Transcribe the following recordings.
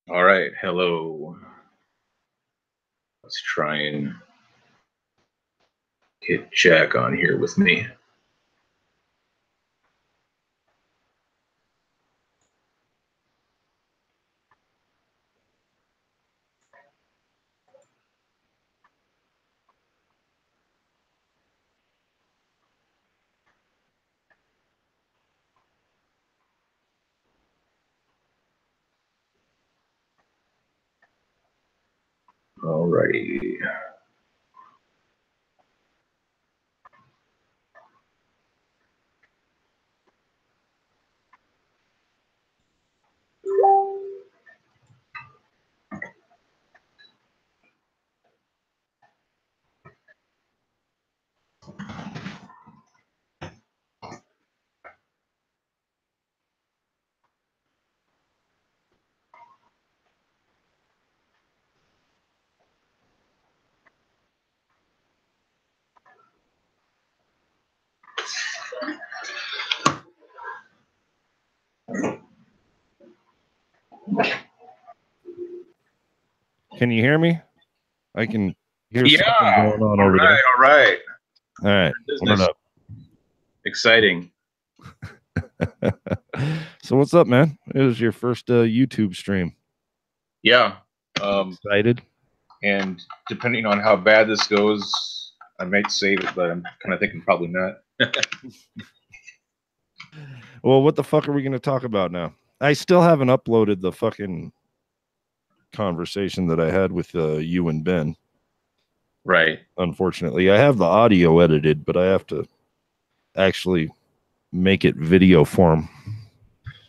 All right, hello. Let's try and get Jack on here with me. All righty. Can you hear me? I can hear Yeah. something going on All over right. there. All right. All right. What up? Exciting. So what's up, man? It was your first YouTube stream. Yeah. Excited? And depending on how bad this goes, I might save it, but I'm kind of thinking probably not. Well, what the fuck are we going to talk about now? I still haven't uploaded the fucking conversation that I had with you and Ben. Right. Unfortunately, I have the audio edited, but I have to actually make it video form.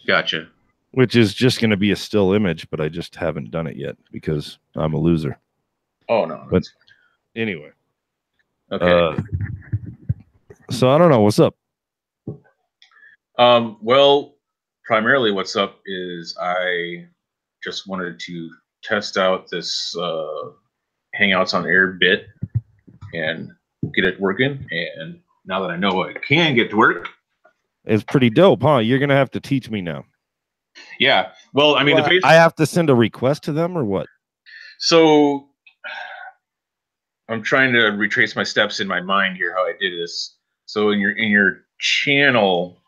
Gotcha. Which is just going to be a still image, but I just haven't done it yet because I'm a loser. Oh, no. But anyway. Okay. So I don't know. What's up? Well, primarily what's up is I just wanted to test out this Hangouts on Air bit and get it working. And now that I know I can get to work, it's pretty dope, huh? You're gonna have to teach me now. Yeah. Well, I mean, I have to send a request to them or what? So I'm trying to retrace my steps in my mind here how I did this. So in your channel,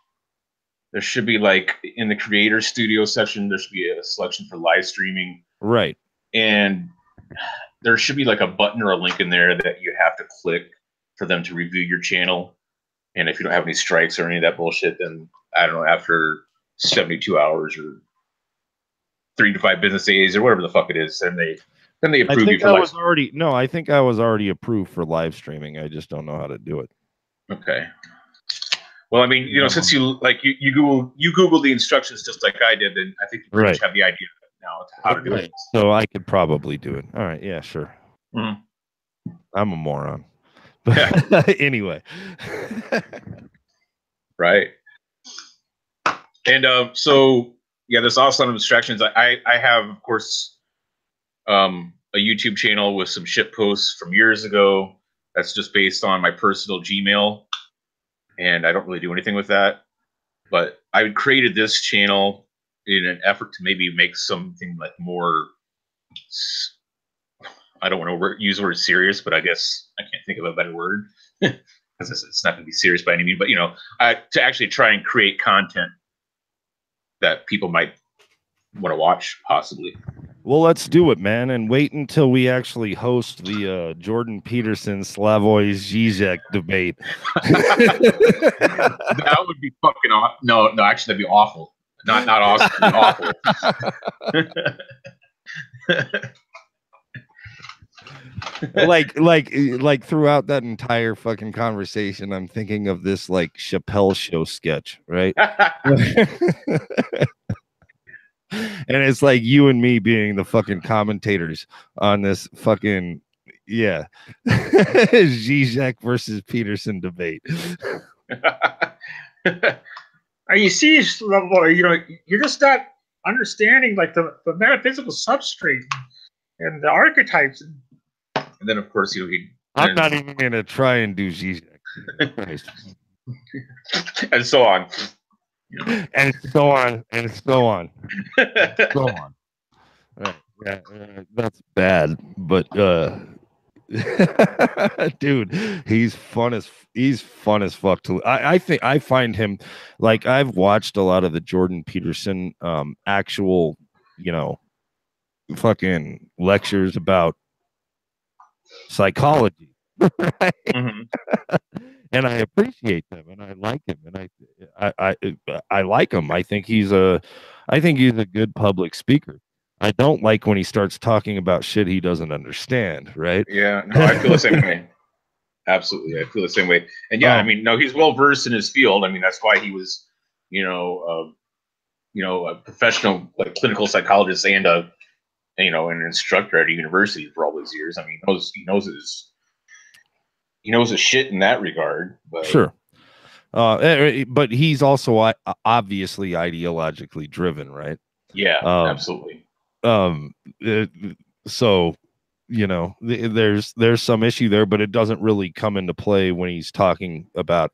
there should be like in the creator studio section, there should be a selection for live streaming. Right. And there should be like a button or a link in there that you have to click for them to review your channel. And if you don't have any strikes or any of that bullshit, then I don't know, after 72 hours or 3 to 5 business days or whatever the fuck it is, then they approve you for live streaming. No, I think I was already approved for live streaming. I just don't know how to do it. Okay. Well, I mean, you know, since you like you Google the instructions just like I did, then I think you pretty much have the idea now how to do it. So I could probably do it. All right, yeah, sure. Mm-hmm. I'm a moron. But anyway. Right. And so yeah, there's also some distractions. I have, of course, a YouTube channel with some shit posts from years ago. That's just based on my personal Gmail, and I don't really do anything with that. But I created this channel in an effort to maybe make something like more. I don't want to use the word serious, but I guess I can't think of a better word because it's not going to be serious by any means. But you know, to actually try and create content that people might want to watch, possibly. Well, let's do it, man, and wait until we actually host the Jordan Peterson Slavoj Žižek debate. That would be fucking awful. No, actually, that'd be awful. Not awesome. Awful. like throughout that entire fucking conversation, I'm thinking of this like Chappelle Show sketch, right? And it's like you and me being the fucking commentators on this fucking Žižek versus Peterson debate. Are you serious? You know, you're just not understanding like the metaphysical substrate and the archetypes. And then, of course, I'm not even gonna try and do Žižek. And so on. And so on. And so on. So on. Yeah, that's bad, but dude, he's fun as fuck to. I think I find him, like, I've watched a lot of the Jordan Peterson actual, you know, fucking lectures about psychology, right? Mhm. And I appreciate them, and I like him, and I like him. I think he's a good public speaker. I don't like when he starts talking about shit he doesn't understand, right? Yeah, no, I feel the same way. Absolutely, I feel the same way. And yeah, I mean, no, he's well versed in his field. I mean, that's why he was, a professional, like, clinical psychologist and an instructor at a university for all those years. I mean, he knows his shit in that regard. But Sure. But he's also obviously ideologically driven, right? yeah, absolutely. Uh, so there's some issue there, but it doesn't really come into play when he's talking about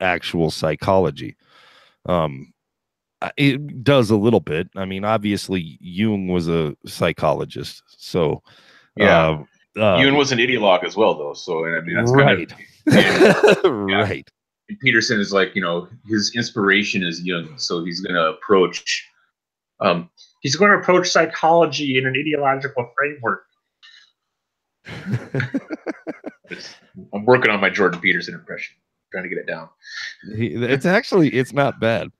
actual psychology. It does a little bit. I mean, obviously Jung was a psychologist, so yeah. Jung was an ideologue as well, though. So, and I mean, that's right. Right. And Peterson is like, his inspiration is Jung, so he's going to approach. He's going to approach psychology in an ideological framework. I'm working on my Jordan Peterson impression, trying to get it down. It's not bad.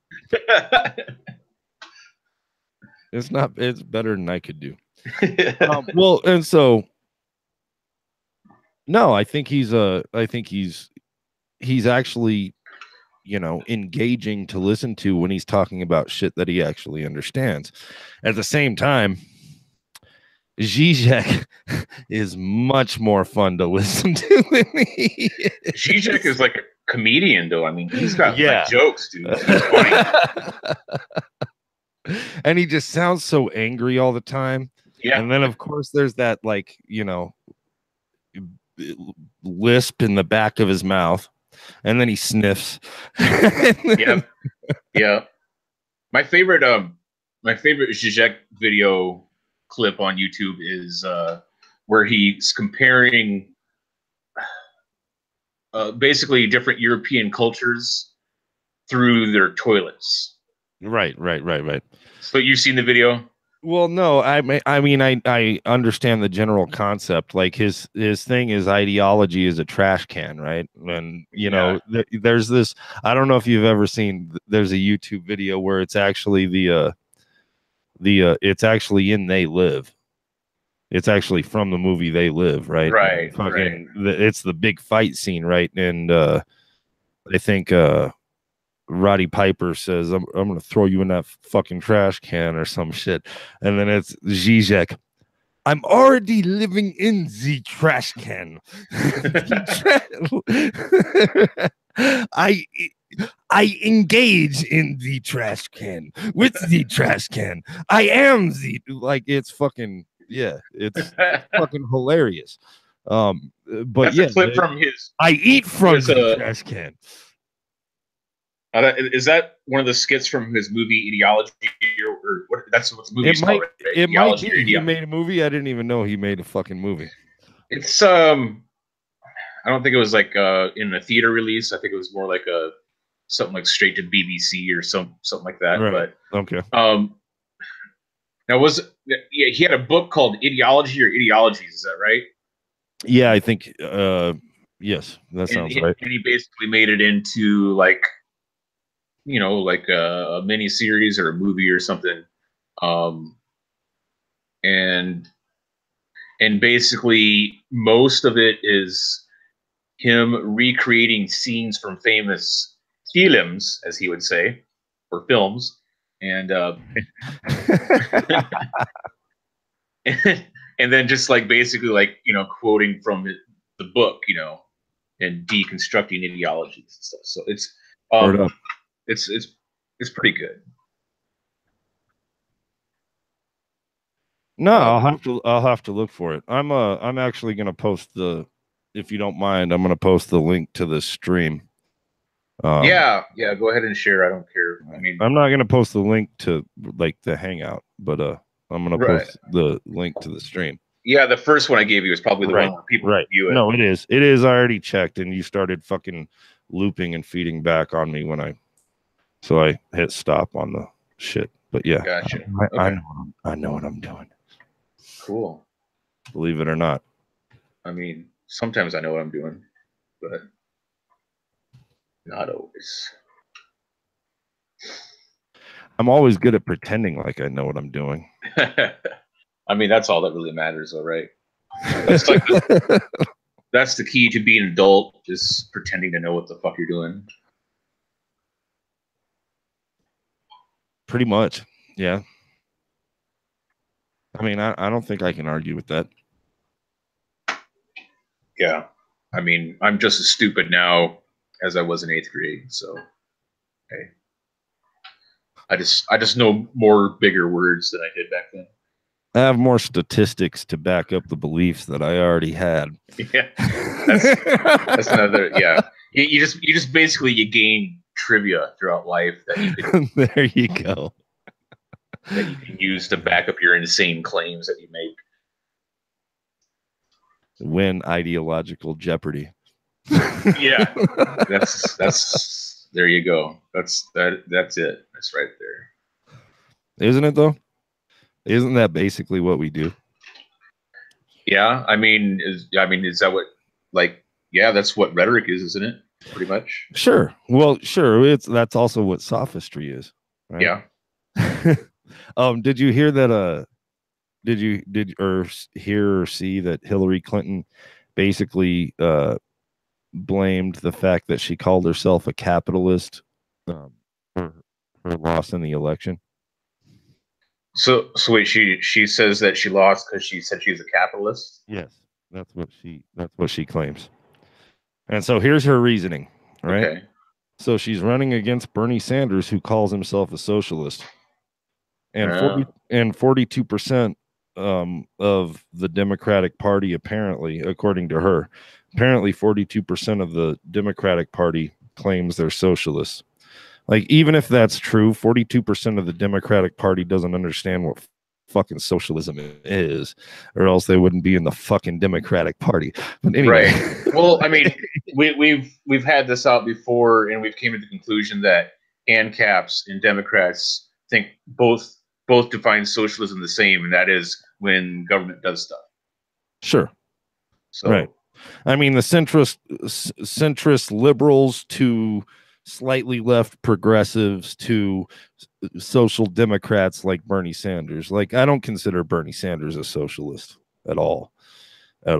It's better than I could do. Well, and so no, I think he's actually, engaging to listen to when he's talking about shit that he actually understands. At the same time, Zizek is much more fun to listen to than he is. Zizek is like a comedian, though. I mean, he's got like, jokes, dude. He's funny. And he just sounds so angry all the time. Yeah. And then, of course, there's that, like, lisp in the back of his mouth, and then he sniffs. Yeah. My favorite Zizek video clip on YouTube is where he's comparing basically different European cultures through their toilets. Right. So you've seen the video? Well, no, I mean, I understand the general concept. Like his thing is ideology is a trash can, right? And there's this. I don't know if you've ever seen. There's a YouTube video where it's actually it's actually in They Live. It's actually from the movie They Live, right? Right. It's the big fight scene, right? And I think Roddy Piper says, I'm going to throw you in that fucking trash can or some shit. And then it's Zizek. I'm already living in the trash can. I engage in the trash can with the trash can. I am it's fucking, yeah, it's fucking hilarious. But that's a clip from his. I eat from the trash can. Is that one of the skits from his movie Ideology, or what? That's what the movie's called. Right? It might be. He made a movie. I didn't even know he made a fucking movie. It's I don't think it was like in a theater release. I think it was more like something like straight to BBC or something like that. Right. But okay. Now he had a book called Ideology or Ideologies. Is that right? Yeah, I think yes, that sounds right. And he basically made it into like a mini series or a movie or something, and basically most of it is him recreating scenes from famous films, as he would say, or films, and and then just like basically like quoting from the book, and deconstructing ideologies and stuff. So it's it's pretty good. No, I'll have to look for it. I'm actually gonna post if you don't mind, I'm gonna post the link to the stream. Yeah, go ahead and share. I don't care. I mean, I'm not gonna post the link to like the Hangout, but I'm gonna Right. post the link to the stream. Yeah, the first one I gave you is probably the Right, one where people right. view it. No, it is. It is. I already checked, and you started fucking looping and feeding back on me when so I hit stop on the shit. But yeah, Gotcha. I know what I'm doing. Cool. Believe it or not. I mean, sometimes I know what I'm doing, but not always. I'm always good at pretending like I know what I'm doing. I mean, that's all that really matters, though, right? That's like that's the key to being an adult, just pretending to know what the fuck you're doing. Pretty much, yeah. I mean, I don't think I can argue with that. Yeah. I mean, I'm just as stupid now as I was in 8th grade, so hey. I just know more bigger words than I did back then. I have more statistics to back up the beliefs that I already had. Yeah. That's another, yeah. You just basically you gain trivia throughout life that you can There you go. that you can use to back up your insane claims that you make. Win ideological jeopardy. Yeah. That's there you go. That's it. That's right there. Isn't it though? Isn't that basically what we do? Yeah, I mean, is that what, like, yeah, that's what rhetoric is, isn't it? Pretty much. Sure. Well, sure. That's also what sophistry is, right? Yeah. Did you hear that? Did you hear or see that Hillary Clinton basically blamed the fact that she called herself a capitalist for her loss in the election? So wait, she says that she lost because she said she's a capitalist? Yes, that's what she claims. And so here's her reasoning, right? Okay. So she's running against Bernie Sanders, who calls himself a socialist. And 42% of the Democratic Party, apparently, according to her, 42% of the Democratic Party claims they're socialists. Like, even if that's true, 42% of the Democratic Party doesn't understand what fucking socialism is, or else they wouldn't be in the fucking Democratic Party. But anyway. Right. Well, I mean, we've had this out before, and we've came to the conclusion that ANCAPs and Democrats think both define socialism the same, and that is when government does stuff. Sure. So, right. I mean, the centrist liberals to slightly left progressives to social democrats like Bernie Sanders. Like, I don't consider Bernie Sanders a socialist at all. He's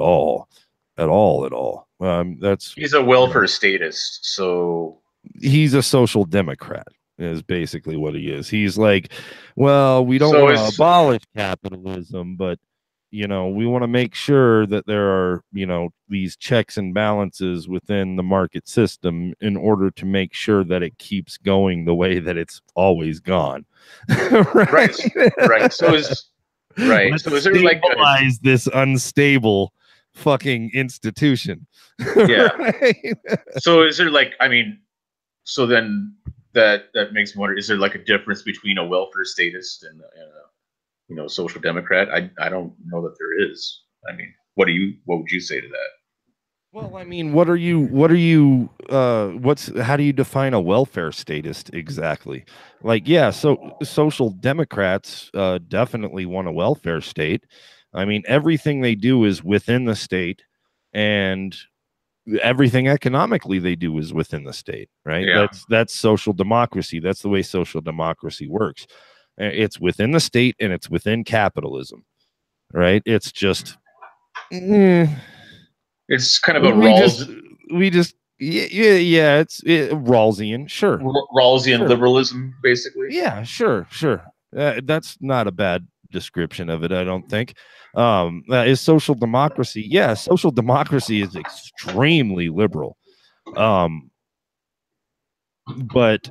a welfare statist, so he's a social democrat is basically what he is. He's like, well, we don't want to abolish capitalism, but we want to make sure that there are, these checks and balances within the market system in order to make sure that it keeps going the way that it's always gone. Right. So is there like this unstable fucking institution? Yeah. Right? So is there like, I mean, so then that makes me wonder, is there like a difference between a welfare statist and social democrat? I don't know that there is. I mean, what would you say to that? Well, I mean, how do you define a welfare statist exactly? Like, yeah, so social democrats definitely want a welfare state. I mean, everything they do is within the state, and everything economically they do is within the state, right? Yeah. That's social democracy. That's the way social democracy works. It's within the state and it's within capitalism, right? It's just it's kind of a Rawlsian. It's Rawlsian, sure. Rawlsian liberalism, basically. Yeah, sure. That's not a bad description of it, I don't think. Is social democracy? Yeah, social democracy is extremely liberal, but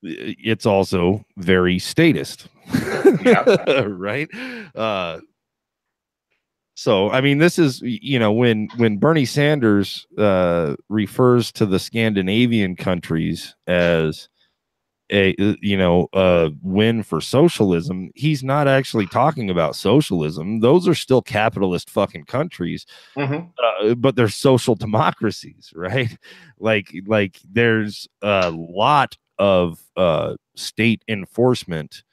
it's also very statist. Yeah. Right. So I mean, this is, when Bernie Sanders refers to the Scandinavian countries as a win for socialism, he's not actually talking about socialism. Those are still capitalist fucking countries, but they're social democracies, right? Like there's a lot of state enforcement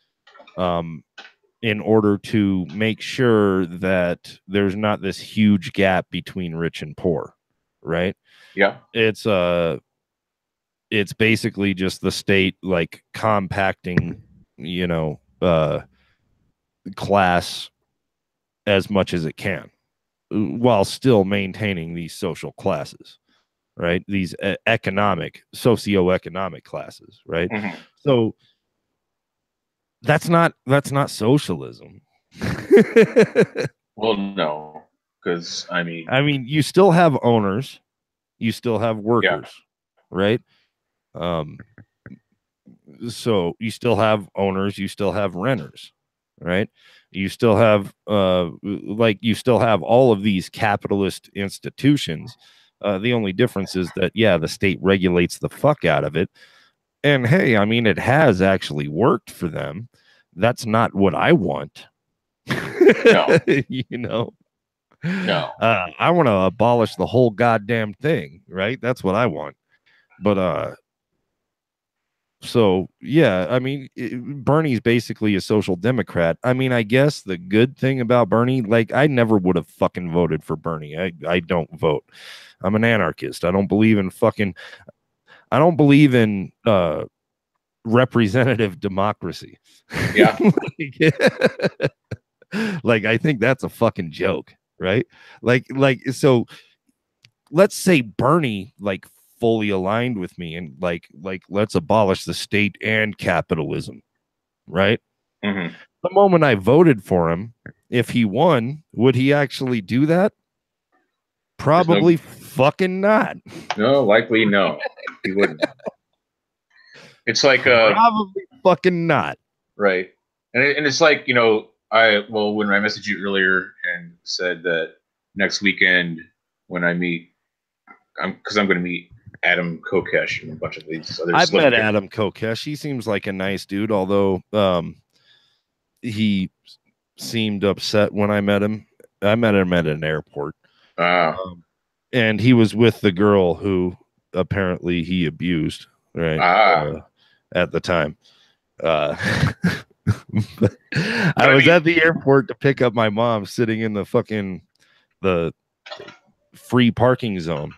in order to make sure that there's not this huge gap between rich and poor, right? Yeah. It's basically just the state like compacting, class as much as it can while still maintaining these social classes, right? These socioeconomic classes, right? So that's not socialism. Well, no, because I mean, you still have owners, you still have workers, right? So you still have owners, you still have renters, right? You still have you still have all of these capitalist institutions. The only difference is that the state regulates the fuck out of it. And hey, I mean, it has actually worked for them. That's not what I want. No. No. I want to abolish the whole goddamn thing, right? That's what I want. But so yeah, I mean, Bernie's basically a social democrat. I mean, I guess the good thing about Bernie, like, I never would have fucking voted for Bernie. I don't vote. I'm an anarchist. I don't believe in representative democracy. Yeah. Like, I think that's a fucking joke, right? Like so let's say Bernie like fully aligned with me and like let's abolish the state and capitalism, right? The moment I voted for him, if he won, would he actually do that? Probably fucking not. No, likely no. He wouldn't. It's like probably fucking not. Right. And it's like, when I messaged you earlier and said that next weekend when I meet, because I'm going to meet Adam Kokesh and a bunch of these other. I've met Adam Kokesh. He seems like a nice dude, although he seemed upset when I met him. I met him at an airport. And he was with the girl who apparently he abused, right? At the time. I was at the airport to pick up my mom, sitting in the free parking zone.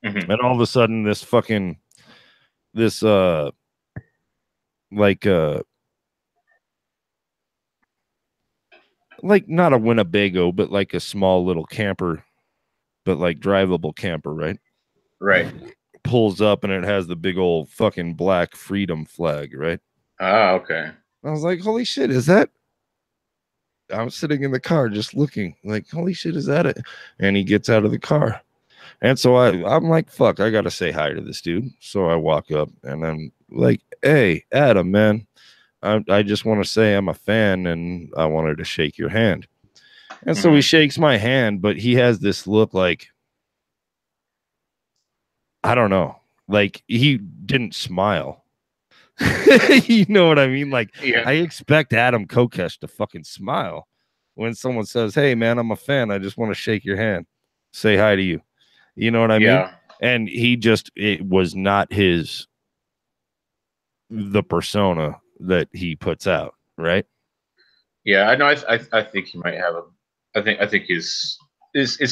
And all of a sudden this like not a Winnebago, but like a small little camper, but like drivable camper, right? Right. Pulls up and it has the big old fucking black freedom flag, right? Okay. I was like, holy shit, is that? I'm sitting in the car just looking like, holy shit, is that it? And he gets out of the car. And so I'm like, fuck, I got to say hi to this dude. So I walk up and I'm like, hey, Adam, man, I just want to say I'm a fan and I wanted to shake your hand. And so he shakes my hand, but he has this look like, I don't know, like he didn't smile. You know what I mean? Like, I expect Adam Kokesh to fucking smile when someone says, hey, man, I'm a fan. I just want to shake your hand, say hi to you. You know what I mean? And it was not the persona that he puts out, right? Yeah, I know. I think he might have I think it's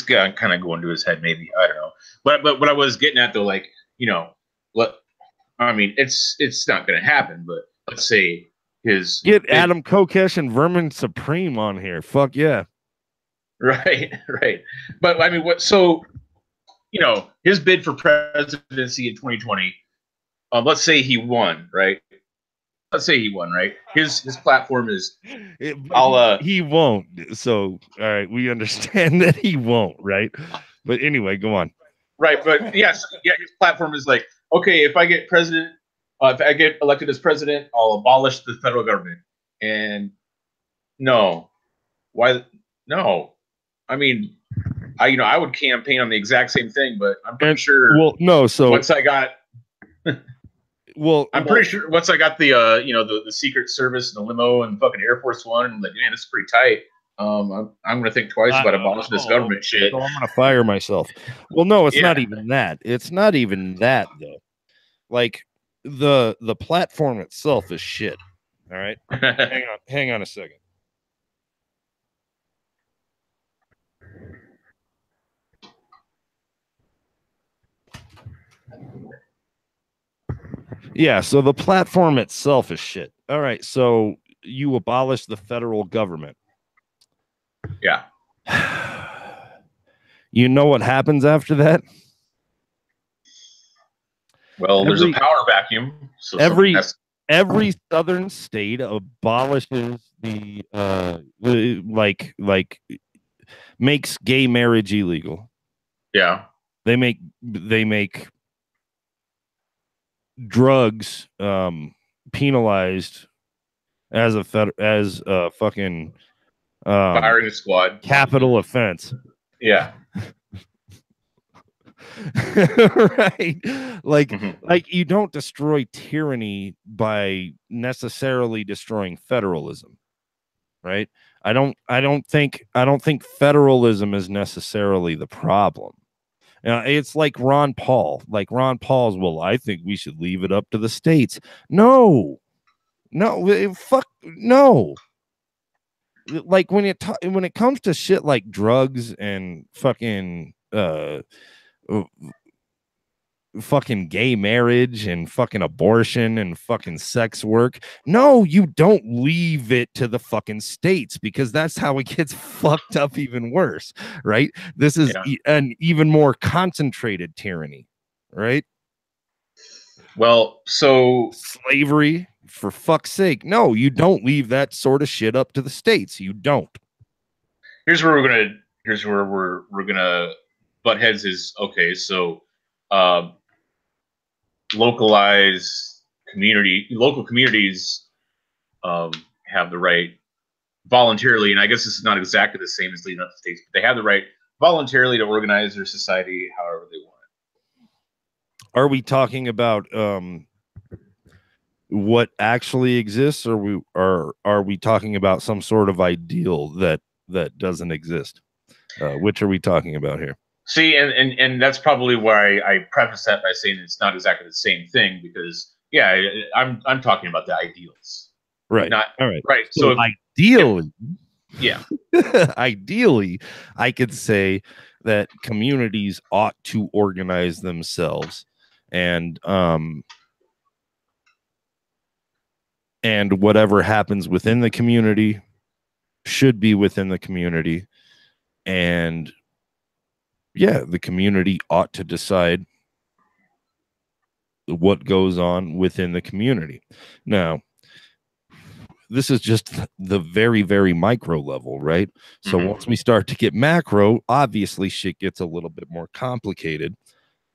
kind of going to his head, maybe. I don't know. But what I was getting at though, like, I mean, it's not going to happen. But let's say get Adam Kokesh and Vermin Supreme on here. Fuck yeah. Right. But I mean, his bid for presidency in 2020. Let's say he won, right? His platform is, he won't. So, all right, we understand that he won't, right? But anyway, go on. Right, but his platform is like, okay, if I get elected as president, I'll abolish the federal government. And no, why? No, I mean, I would campaign on the exact same thing, but I'm pretty sure. Well, no. So once I got. Well, I'm pretty sure once I got the the Secret Service and the limo and fucking Air Force One, I'm like, man, this is pretty tight. I'm gonna think twice about abolishing this government shit. So I'm gonna fire myself. Well, no, it's Yeah. not even that. It's not even that though. Like the platform itself is shit. All right. Hang on a second. Yeah, so the platform itself is shit. All right, so you abolish the federal government. Yeah. You know what happens after that? Well, there's a power vacuum. So every southern state abolishes the like makes gay marriage illegal. Yeah. They make drugs penalized as a fucking firing squad capital offense. Yeah. Right. Like you don't destroy tyranny by necessarily destroying federalism. Right? I don't think federalism is necessarily the problem. It's like Ron Paul. Like Ron Paul's, well, I think we should leave it up to the states. No, fuck no. Like when it comes to shit like drugs and fucking fucking gay marriage and fucking abortion and fucking sex work, no, you don't leave it to the fucking states, because that's how it gets fucked up even worse, right? This is an even more concentrated tyranny, right? Well, so slavery, for fuck's sake, no, you don't leave that sort of shit up to the states. You don't. Here's where we're gonna butt heads is okay. So local communities have the right voluntarily, and I guess this is not exactly the same as leading up to states, but they have the right voluntarily to organize their society however they want. Are we talking about what actually exists, or are we talking about some sort of ideal that doesn't exist? Which are we talking about here? See, and that's probably why I preface that by saying it's not exactly the same thing, because I'm talking about the ideals. Right. Not all right. Right. So ideally, yeah. Ideally, I could say that communities ought to organize themselves, and whatever happens within the community should be within the community, and the community ought to decide what goes on within the community. Now, this is just the very, very micro level, right? So once we start to get macro, obviously shit gets a little bit more complicated,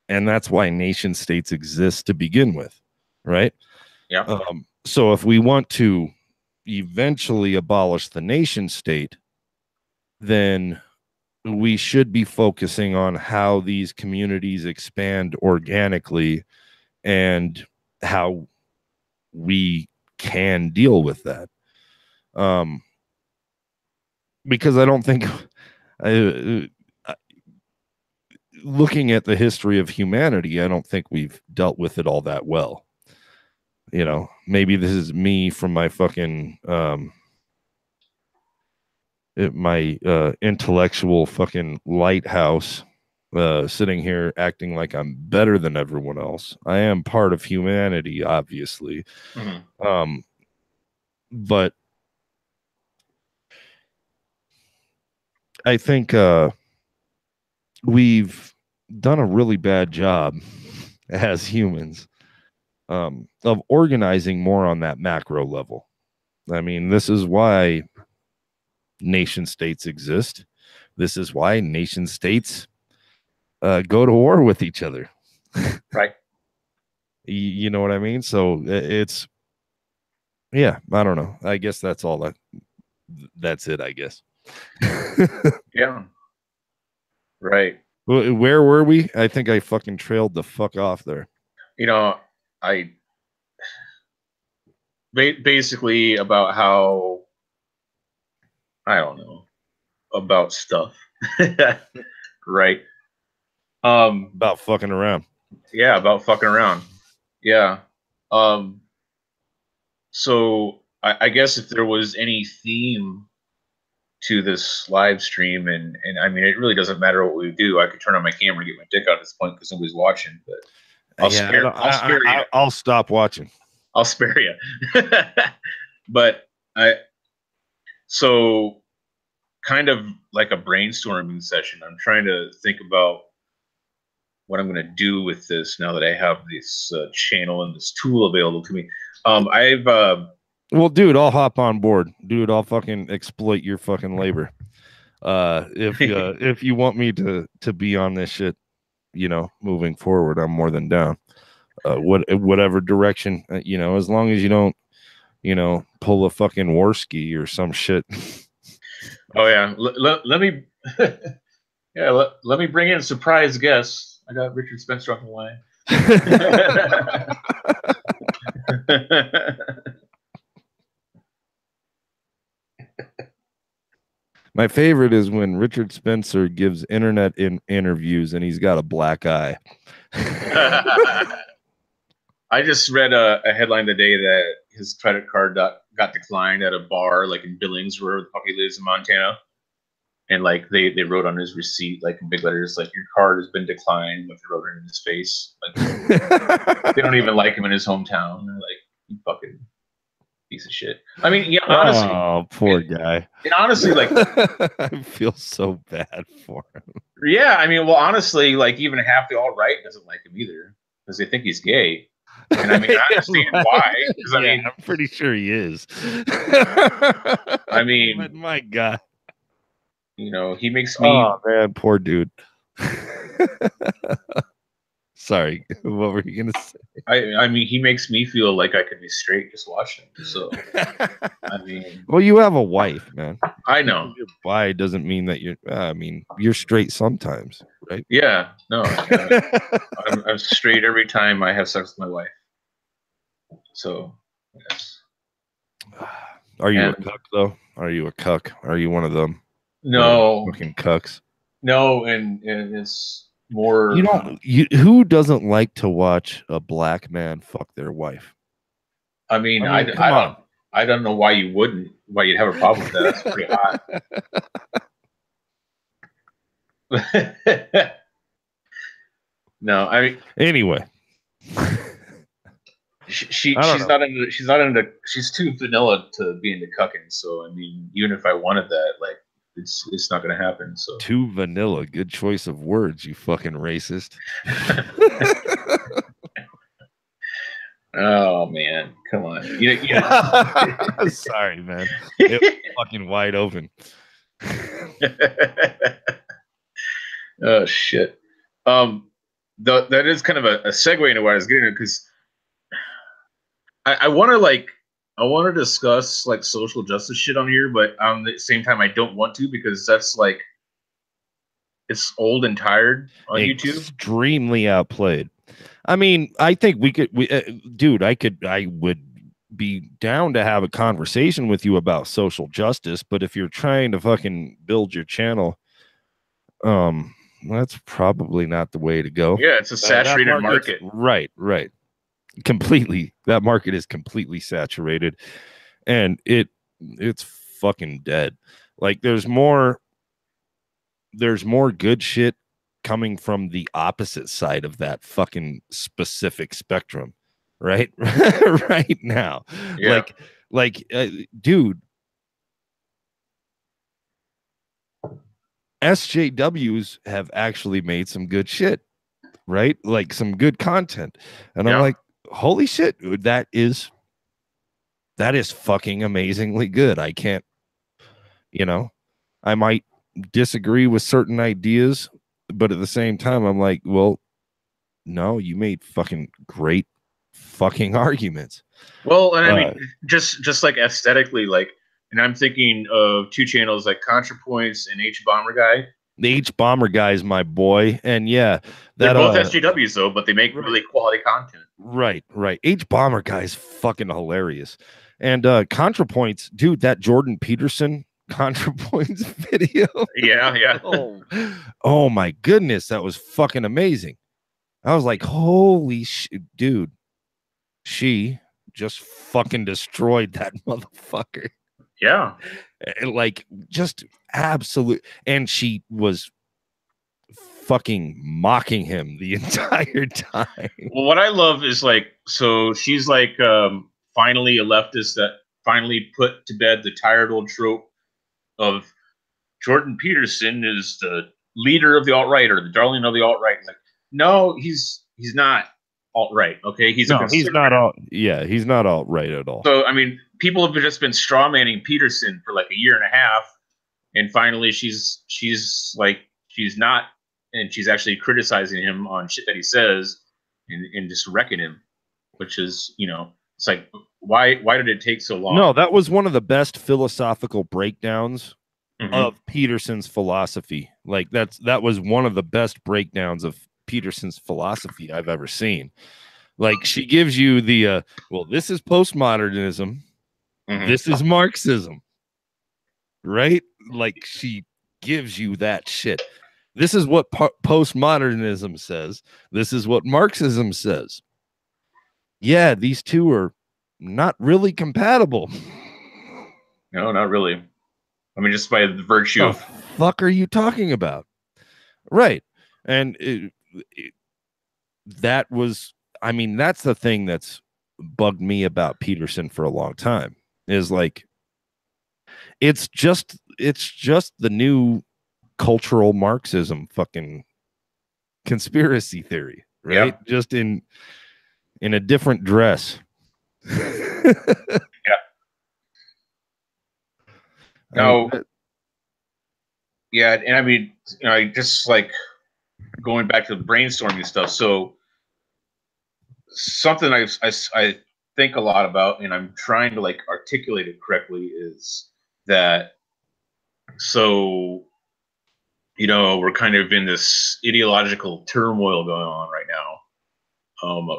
and that's why nation states exist to begin with, right? Yeah. So if we want to eventually abolish the nation state, then we should be focusing on how these communities expand organically and how we can deal with that. Because I don't think looking at the history of humanity, I don't think we've dealt with it all that well. Maybe this is me from my fucking my intellectual fucking lighthouse, sitting here acting like I'm better than everyone else. I am part of humanity, obviously. But I think we've done a really bad job as humans of organizing more on that macro level. I mean, this is why nation states exist. This is why nation states go to war with each other. Right. You know what I mean? So it's, I don't know. I guess that's all that's it, I guess. Yeah. Right. Where were we? I think I fucking trailed the fuck off there. I basically about how, I don't know, about stuff. Right. About fucking around. Yeah, about fucking around. Yeah. So I guess if there was any theme to this live stream, and I mean, it really doesn't matter what we do. I could turn on my camera and get my dick out at this point because nobody's watching. But I'll spare you. I'll stop watching. I'll spare you. But so kind of like a brainstorming session. I'm trying to think about what I'm going to do with this now that I have this channel and this tool available to me. Well, dude, I'll hop on board. Dude, I'll fucking exploit your fucking labor. If you want me to be on this shit, you know, moving forward, I'm more than down. Whatever direction, you know, as long as you don't, you know, pull a fucking Warski or some shit. Oh yeah, let me, yeah, let me bring in surprise guests. I got Richard Spencer on the line. My favorite is when Richard Spencer gives internet interviews and he's got a black eye. I just read a headline today that his credit card got declined at a bar like in Billings, where the fuck he lives in Montana. And like they wrote on his receipt, like in big letters, like, your card has been declined. Like, they wrote it in his face. Like, they don't even like him in his hometown. They're like, you fucking piece of shit. I mean, yeah, honestly. Oh, poor guy. And honestly, like, I feel so bad for him. Yeah, I mean, well, honestly, like, even half the alt-right doesn't like him either because they think he's gay. And I mean, I understand why. Because I mean, I'm pretty sure he is. I mean, but my God. You know, he makes me. Oh man, poor dude. Sorry, what were you gonna say? I mean, he makes me feel like I could be straight just watching him. So, I mean, well, you have a wife, man. I know. You're bi doesn't mean that you're. I mean, you're straight sometimes, right? Yeah, no, I'm straight every time I have sex with my wife. So, yes. Are you a cuck though? Are you a cuck? Are you one of them? No, fucking cucks. No, and it's more. You know, who doesn't like to watch a black man fuck their wife? I mean, I don't know why you wouldn't. Why you'd have a problem with that? That's pretty hot. No, I mean. Anyway, she's not into. She's too vanilla to be into cucking. So I mean, even if I wanted that, like. It's not going to happen. So too vanilla. Good choice of words, you fucking racist. Oh man, come on. Sorry, man. It was fucking wide open. Oh shit. That is kind of a segue into what I was getting at, because I want to discuss like social justice shit on here, but at the same time, I don't want to, because that's like, it's old and tired on YouTube. Extremely outplayed. I mean, I think dude, I would be down to have a conversation with you about social justice, but if you're trying to fucking build your channel, that's probably not the way to go. Yeah, it's a saturated market. Right. Completely. That market is completely saturated, and it's fucking dead. Like there's more good shit coming from the opposite side of that fucking specific spectrum right right now. Yeah. Dude, SJWs have actually made some good shit, right? Like some good content, and I'm like, holy shit, dude, that is fucking amazingly good. I can't, I might disagree with certain ideas, but at the same time, I'm like, well, no, you made fucking great fucking arguments. Well, and I mean, just like aesthetically, like, and I'm thinking of two channels like ContraPoints and H Bomber Guy. The H Bomber Guy is my boy, and yeah, they're both SJWs though, but they make really quality content. Right. H Bomber Guy is fucking hilarious, And ContraPoints, dude, that Jordan Peterson ContraPoints video. Yeah. Oh my goodness, that was fucking amazing. I was like, holy shit, dude. She just fucking destroyed that motherfucker. Yeah. Like, just absolute. And she was fucking mocking him the entire time. Well, what I love is like, so she's like finally a leftist that finally put to bed the tired old trope of Jordan Peterson is the leader of the alt-right or the darling of the alt-right. Like, no, he's not alt-right. Okay, he's not alt-right at all. So I mean, people have just been strawmanning Peterson for like a year and a half, and finally she's like, she's not, and she's actually criticizing him on shit that he says and just wrecking him, which is, you know, it's like, why did it take so long? No, that was one of the best philosophical breakdowns of Peterson's philosophy. Like, that was one of the best breakdowns of Peterson's philosophy I've ever seen. Like, she gives you the well, this is postmodernism, this is Marxism, right? Like, she gives you that shit. This is what postmodernism says, this is what Marxism says. Yeah, these two are not really compatible. No, not really. I mean, just by the virtue of fuck are you talking about? Right. And that was, I mean, that's the thing that's bugged me about Peterson for a long time, is like, it's just the new cultural Marxism fucking conspiracy theory, right? Yep. Just in a different dress. Yeah. No. Yeah, and I mean, you know, just like going back to the brainstorming stuff. So something I think a lot about, and I'm trying to like articulate it correctly, is that, so, you know, we're kind of in this ideological turmoil going on right now,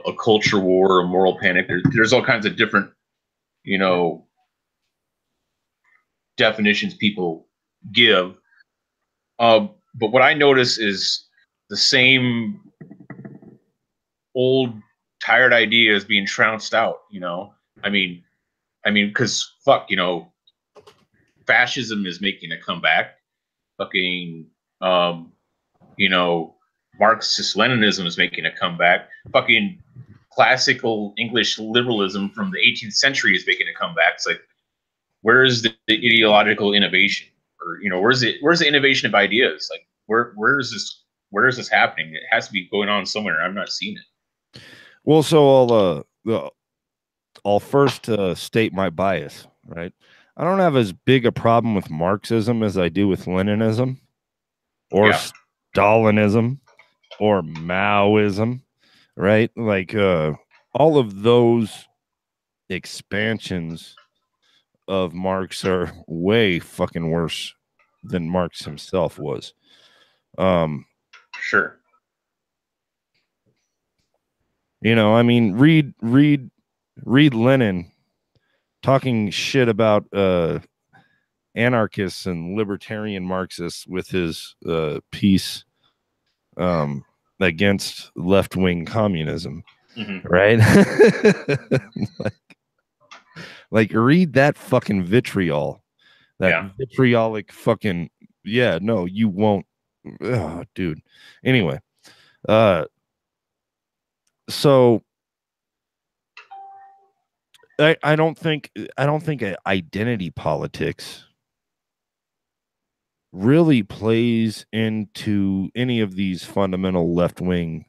a culture war, a moral panic. There's all kinds of different, you know, definitions people give. But what I notice is the same old tired ideas being trounced out, you know? I mean, because fuck, you know, fascism is making a comeback. Fucking, you know, Marxist-Leninism is making a comeback. Fucking classical English liberalism from the 18th century is making a comeback. It's like, where is the ideological innovation? Or, you know, where's the innovation of ideas? Like, where is this happening? It has to be going on somewhere. I'm not seeing it. Well, so I'll first state my bias, right? I don't have as big a problem with Marxism as I do with Leninism or Stalinism or Maoism, right? Like, all of those expansions of Marx are way fucking worse than Marx himself was. Sure. You know, I mean, read Lenin talking shit about anarchists and libertarian Marxists with his piece against left-wing communism, right? like read that fucking vitriol, that vitriolic fucking, yeah, no, you won't. Oh, dude. Anyway, so I don't think identity politics really plays into any of these fundamental left-wing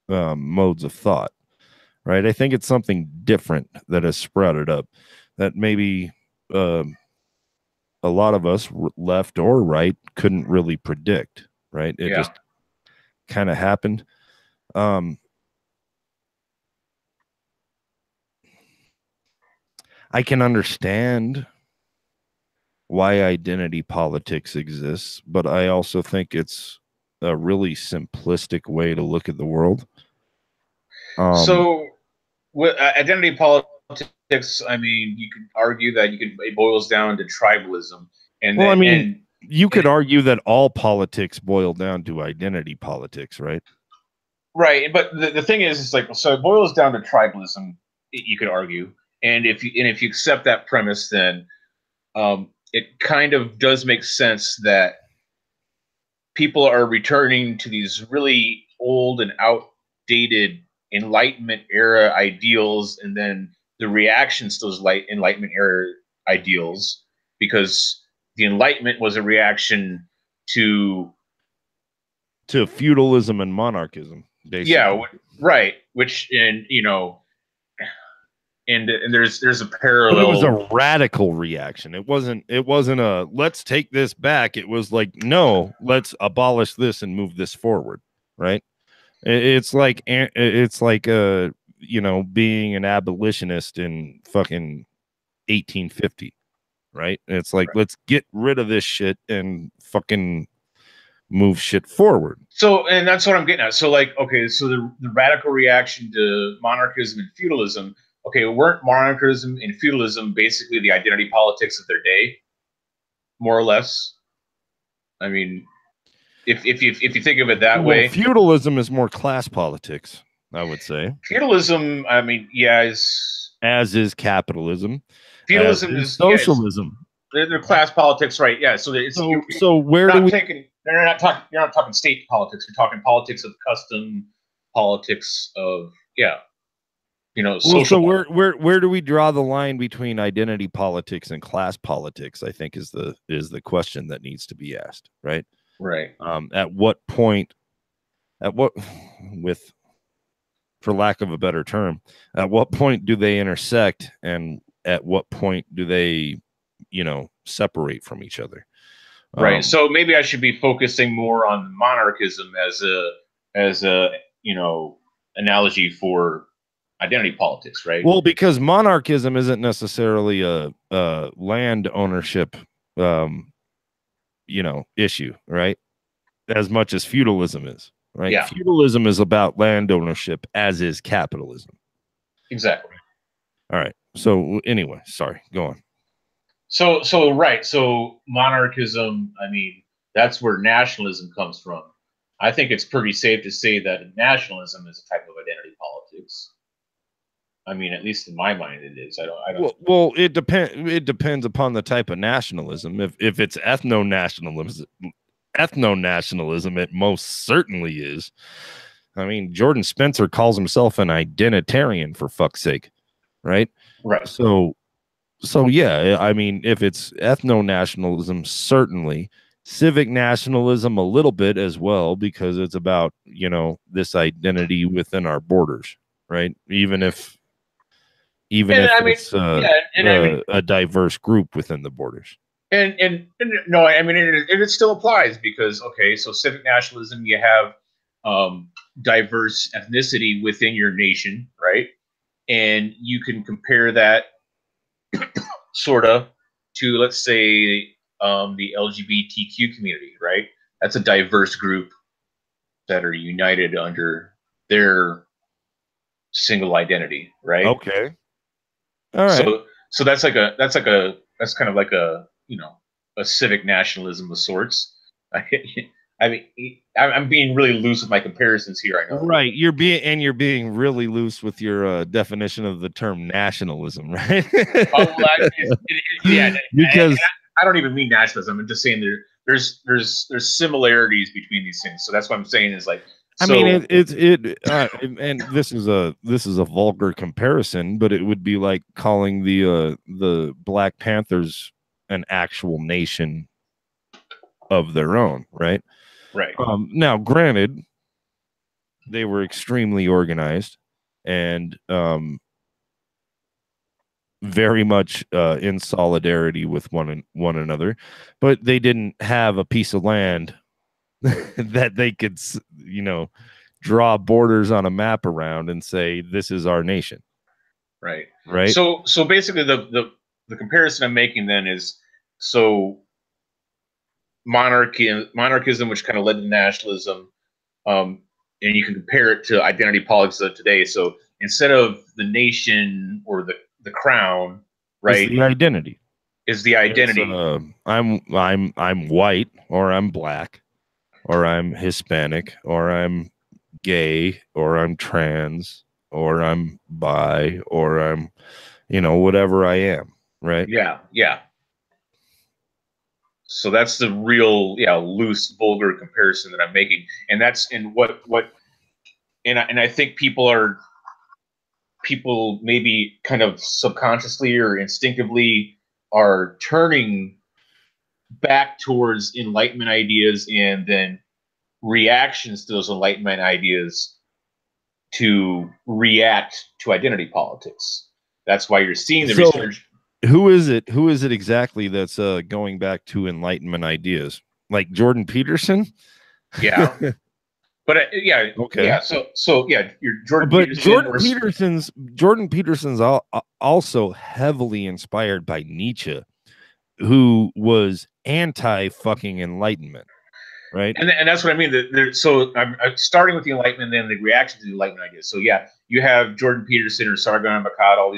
modes of thought, right? I think it's something different that has sprouted up that maybe a lot of us, left or right, couldn't really predict, right? It just kind of happened. I can understand why identity politics exists, but I also think it's a really simplistic way to look at the world. So, with identity politics I mean, you could argue that it boils down to tribalism, and Well, I then mean, you could argue that all politics boil down to identity politics, right? right. But the thing is, it's like, so it boils down to tribalism. You could argue, and if you accept that premise, then it kind of does make sense that people are returning to these really old and outdated Enlightenment era ideals, and then the reactions to those Enlightenment era ideals, because the Enlightenment was a reaction to feudalism and monarchism, basically. Yeah, right. Which, and you know, and there's a parallel. But it was a radical reaction. It wasn't a let's take this back. It was like, no, let's abolish this and move this forward, right? It's like you know, being an abolitionist in fucking 1850, right? It's like, let's get rid of this shit and fucking move shit forward. So, and that's what I'm getting at. So, like, okay, so the radical reaction to monarchism and feudalism. Okay, weren't monarchism and feudalism basically the identity politics of their day, more or less? I mean, if you think of it that way, feudalism is more class politics, I would say. Feudalism, I mean, yeah, as is capitalism. Feudalism is socialism. They're class politics, right? Yeah. So where do we? You're not talking state politics. You're talking politics of custom, politics of you know. So where do we draw the line between identity politics and class politics? I think is the question that needs to be asked, right? Right. At what point? For lack of a better term, at what point do they intersect, and at what point do they, you know, separate from each other? Right. So maybe I should be focusing more on monarchism as a you know, analogy for identity politics, right? Well, because monarchism isn't necessarily a land ownership, you know, issue, right? As much as feudalism is, right? Yeah. Feudalism is about land ownership, as is capitalism. Exactly. All right. So anyway, sorry, go on. So right. So monarchism, I mean, that's where nationalism comes from. I think it's pretty safe to say that nationalism is a type of identity politics. I mean, at least in my mind, it is. I don't. Well, it depends upon the type of nationalism. If it's ethno-nationalism, it most certainly is. I mean, Jordan Spencer calls himself an identitarian, for fuck's sake, right? Right. So yeah, I mean, if it's ethno-nationalism, certainly. Civic nationalism a little bit as well, because it's about, you know, this identity within our borders, right? Even if it's a diverse group within the borders. And no, I mean, it still applies, because, okay, so civic nationalism, you have diverse ethnicity within your nation, right? And you can compare that sort of to, let's say, the LGBTQ community, right? That's a diverse group that are united under their single identity, right? Okay. All right. So that's kind of like a, you know, a civic nationalism of sorts. I mean, I'm being really loose with my comparisons here. I know. Right. You're being really loose with your definition of the term nationalism, right? Yeah. Because I don't even mean nationalism. I'm just saying there's similarities between these things. So that's what I'm saying is like. I mean, and this is a vulgar comparison, but it would be like calling the Black Panthers an actual nation of their own, right? Right. Now, granted, they were extremely organized and very much in solidarity with one another, but they didn't have a piece of land that they could, you know, draw borders on a map around and say, this is our nation. Right. Right. So basically the comparison I'm making then is, so monarchism, which kind of led to nationalism, and you can compare it to identity politics of today. So instead of the nation or the the crown, It's right? the identity. Is the identity. I'm white, or I'm black, or I'm Hispanic, or I'm gay, or I'm trans, or I'm bi, or I'm, whatever I am, right? Yeah, yeah. So that's the real, loose, vulgar comparison that I'm making, and that's and I think people maybe kind of subconsciously or instinctively are turning back towards Enlightenment ideas and then reactions to those Enlightenment ideas to react to identity politics. That's why you're seeing the resurgence. Who is it? Who is it exactly that's going back to Enlightenment ideas? Like Jordan Peterson? Yeah. But yeah, okay. Yeah. So yeah, you're Jordan. But Peterson Jordan Peterson's also heavily inspired by Nietzsche, who was anti-fucking Enlightenment, right? And that's what I mean. So I'm starting with the Enlightenment, and then the reaction to the Enlightenment ideas. So yeah, you have Jordan Peterson or Sargon Akkad, all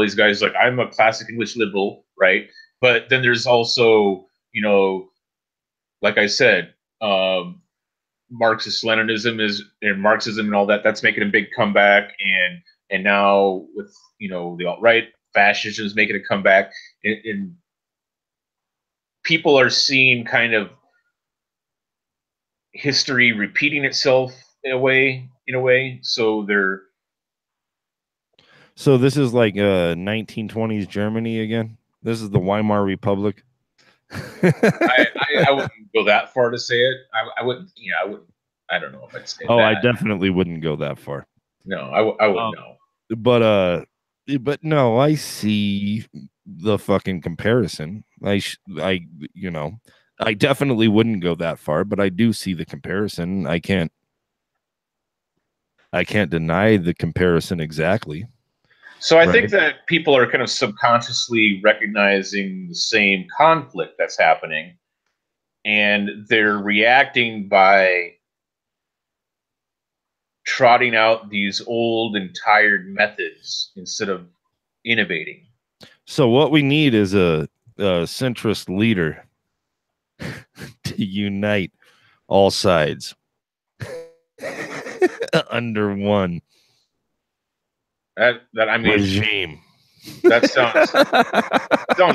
these guys like, I'm a classic English liberal, right? But then there's also, like I said, Marxist Leninism and Marxism and all that. That's making a big comeback, and now with the alt-right, fascism is making a comeback, and people are seeing kind of history repeating itself in a way. So this is like 1920s Germany again. This is the Weimar Republic. I wouldn't go that far to say it. I wouldn't. I wouldn't. I don't know if I'd say. Oh, that. I definitely wouldn't go that far. No, I wouldn't know. But no, I see the fucking comparison. I definitely wouldn't go that far, but I do see the comparison. I can't deny the comparison exactly. So I think that people are kind of subconsciously recognizing the same conflict that's happening, and they're reacting by trotting out these old and tired methods instead of innovating. So what we need is a centrist leader to unite all sides under one regime. That sounds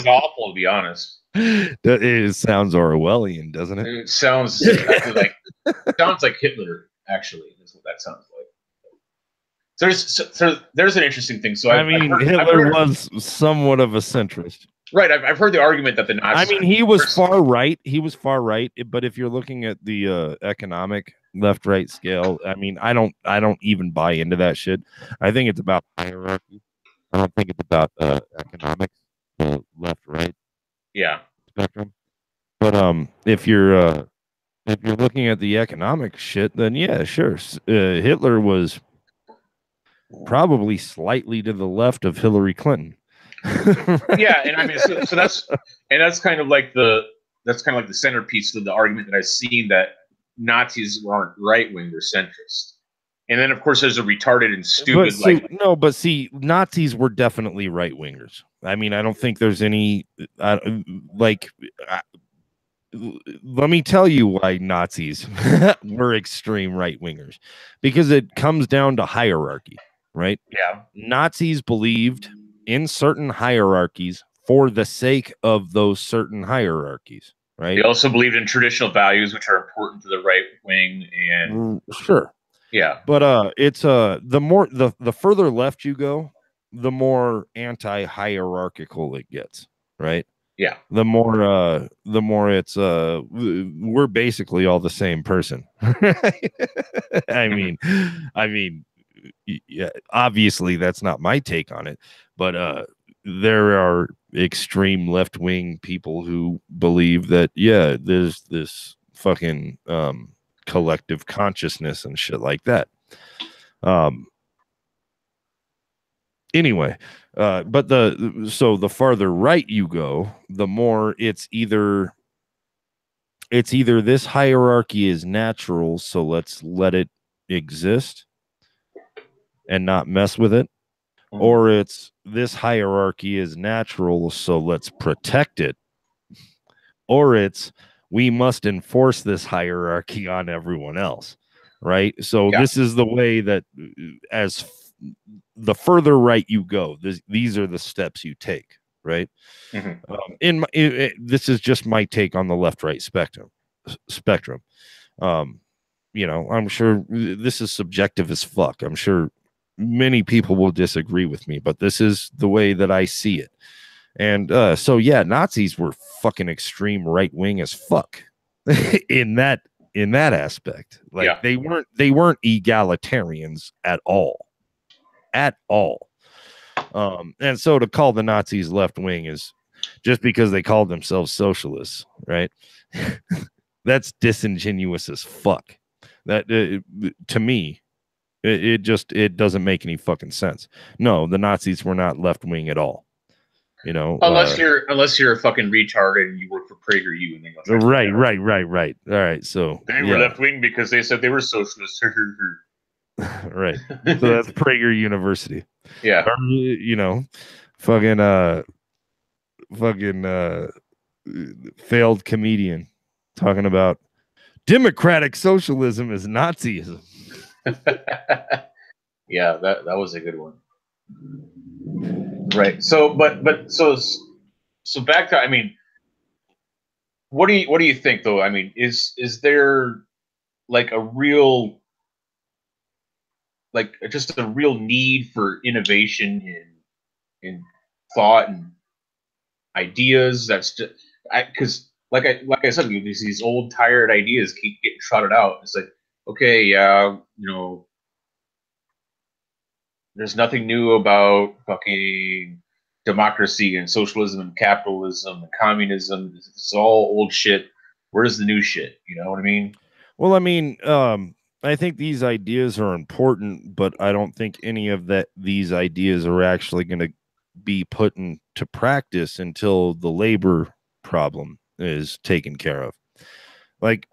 awful, to be honest. It sounds Orwellian, doesn't it? It sounds like Hitler. Actually, is what that sounds like. So there's an interesting thing. So Hitler was somewhat of a centrist. Right, I've heard the argument that the Nazis. He was far right. He was far right, but if you're looking at the economic left-right scale, I don't even buy into that shit. I think it's about hierarchy. I don't think it's about economics, left-right. Yeah. Spectrum. But if you're looking at the economic shit, then yeah, sure. Hitler was probably slightly to the left of Hillary Clinton. Yeah, and so that's kind of like the centerpiece of the argument that I've seen, that Nazis aren't right wing, they're centrist. And then of course there's a retarded and stupid but see, Nazis were definitely right wingers. I don't think there's any let me tell you why Nazis were extreme right wingers, because it comes down to hierarchy, right? Yeah. Nazis believed in certain hierarchies for the sake of those certain hierarchies, right? They also believed in traditional values, which are important to the right wing. And sure, yeah, but it's the further left you go, the more anti-hierarchical it gets, right? Yeah, the more it's we're basically all the same person. Yeah, obviously that's not my take on it, but there are extreme left-wing people who believe that there's this fucking collective consciousness and shit like that. Anyway, but the farther right you go, the more it's either this hierarchy is natural, so let's let it exist and not mess with it, or it's this hierarchy is natural, so let's protect it, or it's we must enforce this hierarchy on everyone else, right? So Yeah. this is the way that the further right you go, these are the steps you take, right? Mm-hmm. This is just my take on the left-right spectrum. I'm sure this is subjective as fuck. I'm sure many people will disagree with me, but this is the way that I see it. And so yeah, Nazis were fucking extreme right wing as fuck in that aspect. Like they weren't egalitarians at all. And so to call the Nazis left wing is just because they called themselves socialists, right? That's disingenuous as fuck. That to me, it doesn't make any fucking sense. No, the Nazis were not left wing at all. Unless you're a fucking retard and you work for PragerU and they right. All right, so they were left wing because they said they were socialists. Right. So that's Prager University. Yeah. Or, fucking failed comedian talking about democratic socialism is Nazism. Yeah, that was a good one. Right. So back to, I mean, what do you think though? I mean, is there like a real, like just a real need for innovation in thought and ideas? That's just because like I said, these old tired ideas keep getting trotted out. It's like, okay, there's nothing new about fucking democracy and socialism and capitalism and communism. It's all old shit. Where's the new shit? You know what I mean? Well, I mean, I think these ideas are important, but I don't think any of these ideas are actually going to be put into practice until the labor problem is taken care of. Like,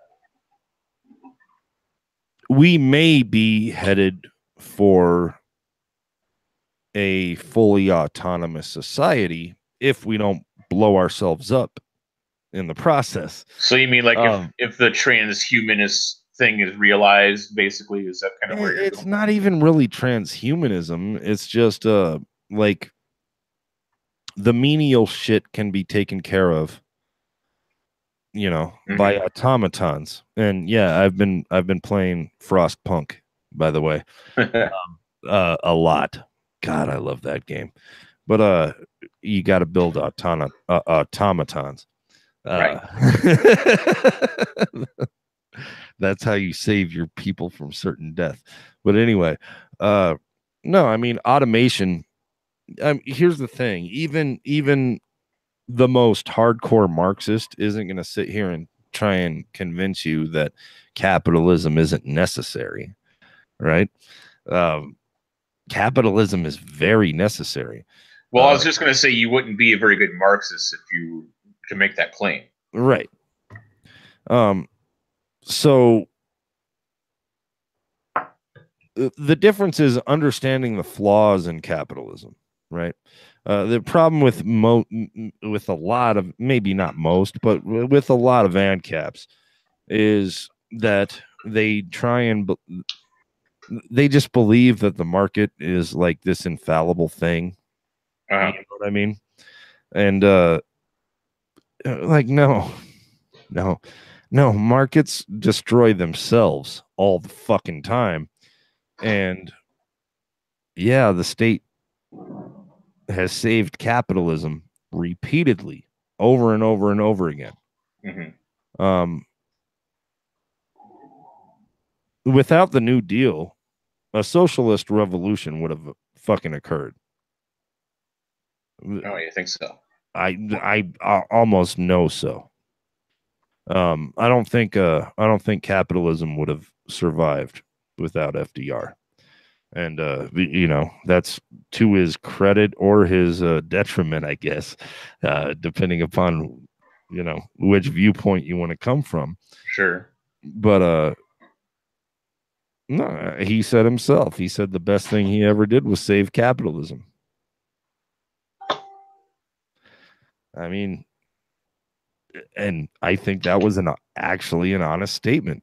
we may be headed for a fully autonomous society if we don't blow ourselves up in the process. So you mean like if the transhumanist thing is realized, basically, is that kind of where you're it's going? not even really transhumanism. It's just like the menial shit can be taken care of, by automatons. And yeah, I've been playing Frostpunk, by the way, a lot. God, I love that game. But you got to build automatons. Right. That's how you save your people from certain death. But anyway, no, I mean, automation. Here's the thing: even the most hardcore Marxist isn't going to sit here and try and convince you that capitalism isn't necessary, right? Capitalism is very necessary. Well, I was just going to say you wouldn't be a very good Marxist if you could make that claim. Right. So the difference is understanding the flaws in capitalism, right? The problem with with a lot of, maybe not most, but with a lot of ANCAPs is that they try and they just believe that the market is like this infallible thing. You know what I mean? And like, no, markets destroy themselves all the fucking time. And yeah, the state has saved capitalism repeatedly over and over and over again. Without the New Deal, a socialist revolution would have fucking occurred. Oh, you think so? I almost know so. I don't think capitalism would have survived without FDR. And that's to his credit or his detriment, I guess, depending upon which viewpoint you want to come from. Sure. But no, he said himself. He said the best thing he ever did was save capitalism. I mean, and I think that was actually an honest statement.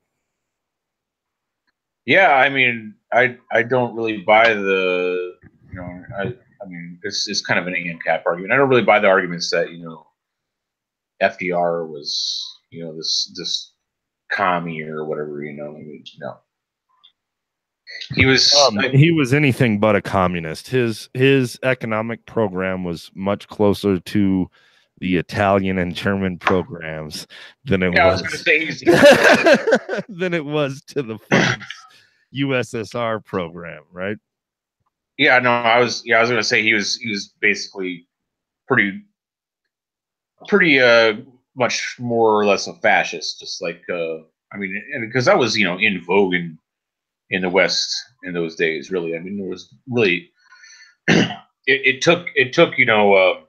Yeah, I mean, I don't really buy the, you know, I mean, it's kind of an ANCAP argument. I don't really buy the arguments that, you know, FDR was, you know, this commie or whatever, you know. I mean, no. He was anything but a communist. His economic program was much closer to the Italian and German programs than it was than it was to the fucking USSR program, right? Yeah, no, I was gonna say he was basically pretty much more or less a fascist, just like I mean, and because that was, you know, in vogue in the West in those days, really. I mean, there was really it took you know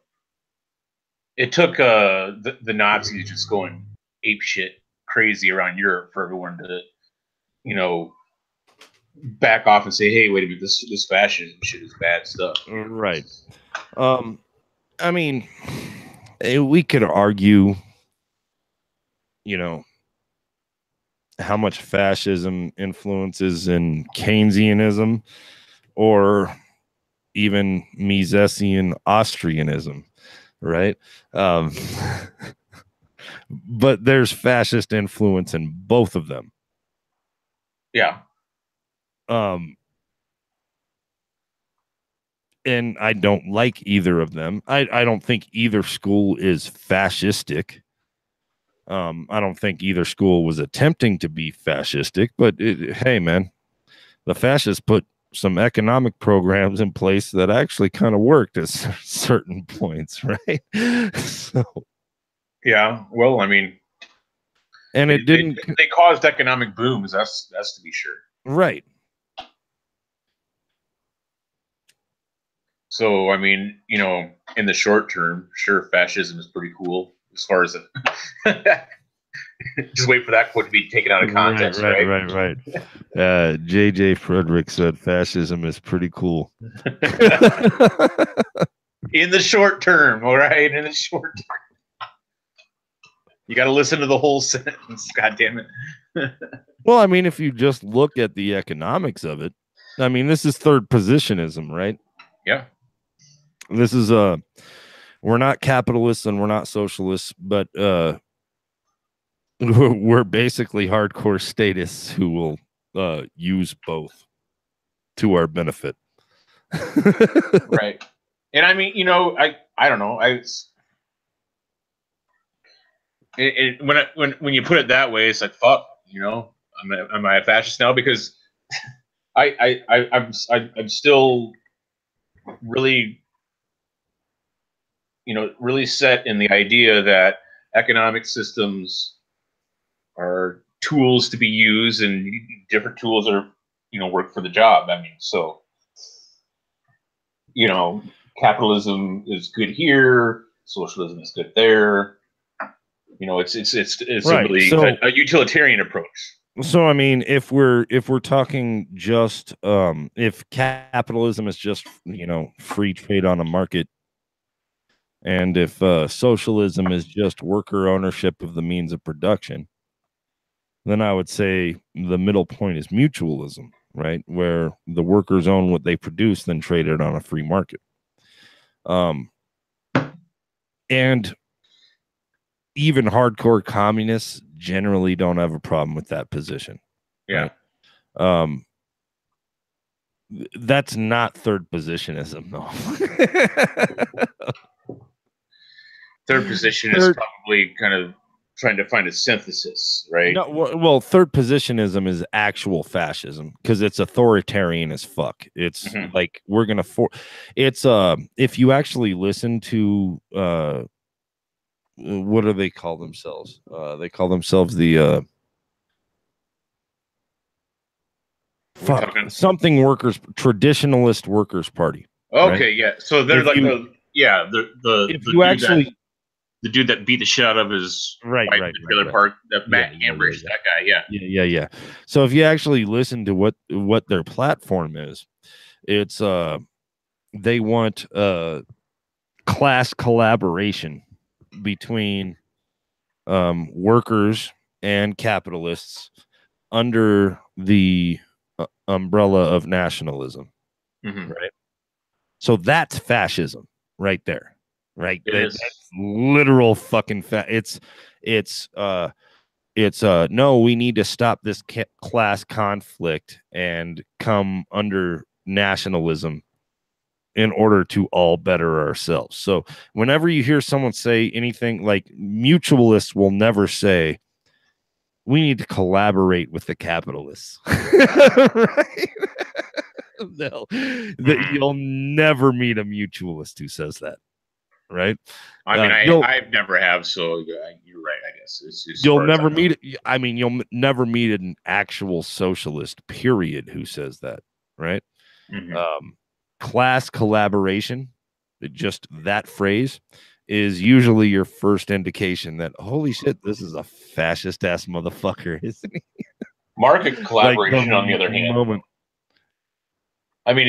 it took the Nazis just going ape shit crazy around Europe for everyone to, you know, back off and say, hey, wait a minute, this fascism shit is bad stuff. Right. I mean, we could argue, you know, how much fascism influences in Keynesianism or even Misesian Austrianism, right? But there's fascist influence in both of them. Yeah. And I don't like either of them. I don't think either school is fascistic. I don't think either school was attempting to be fascistic, but hey, man, the fascists put some economic programs in place that actually kind of worked at certain points, right? So, yeah, well, I mean, and it didn't. They caused economic booms. That's to be sure, right? So, I mean, you know, in the short term, sure, fascism is pretty cool as far as it. Just wait for that quote to be taken out of context, right. J.J. Frederick said fascism is pretty cool. In the short term, all right? In the short term. You got to listen to the whole sentence, God damn it. Well, I mean, if you just look at the economics of it, I mean, this is third positionism, right? Yeah. This is we're not capitalists and we're not socialists, but we're basically hardcore statists who will use both to our benefit. Right. And I mean, you know, I don't know. When you put it that way, it's like, fuck, you know, am I a fascist now? Because I'm still really, you know, really set in the idea that economic systems are tools to be used, and different tools are, you know, work for the job. I mean, so, you know, capitalism is good here, socialism is good there. You know, it's right. A really a utilitarian approach. So, I mean, if we're talking just if capitalism is just, you know, free trade on a market, and if socialism is just worker ownership of the means of production, then I would say the middle point is mutualism, right? Where the workers own what they produce, then trade it on a free market. And even hardcore communists generally don't have a problem with that position. Yeah. Right? That's not third positionism, though. Third position is probably kind of trying to find a synthesis, right? No, well, third positionism is actual fascism because it's authoritarian as fuck. It's like we're gonna it's if you actually listen to what do they call themselves? They call themselves the something workers, traditionalist workers party. Okay, right? Yeah. So they're like the dude that beat the shit out of his right, in the trailer park, that Matt Ambridge, that guy, yeah. So if you actually listen to what their platform is, it's they want class collaboration, between workers and capitalists under the umbrella of nationalism, right? So that's fascism right there, right? That's literal fucking it's no, we need to stop this class conflict and come under nationalism in order to all better ourselves. So whenever you hear someone say anything, like, mutualists will never say we need to collaborate with the capitalists. Right? No, you'll never meet a mutualist who says that, right? I mean, I've never have, so you're right. I guess you'll never meet. I mean, you'll never meet an actual socialist, period, who says that, right? Class collaboration, just that phrase, is usually your first indication that, holy shit, this is a fascist ass motherfucker, isn't he? Market collaboration, like, on the other hand, I mean,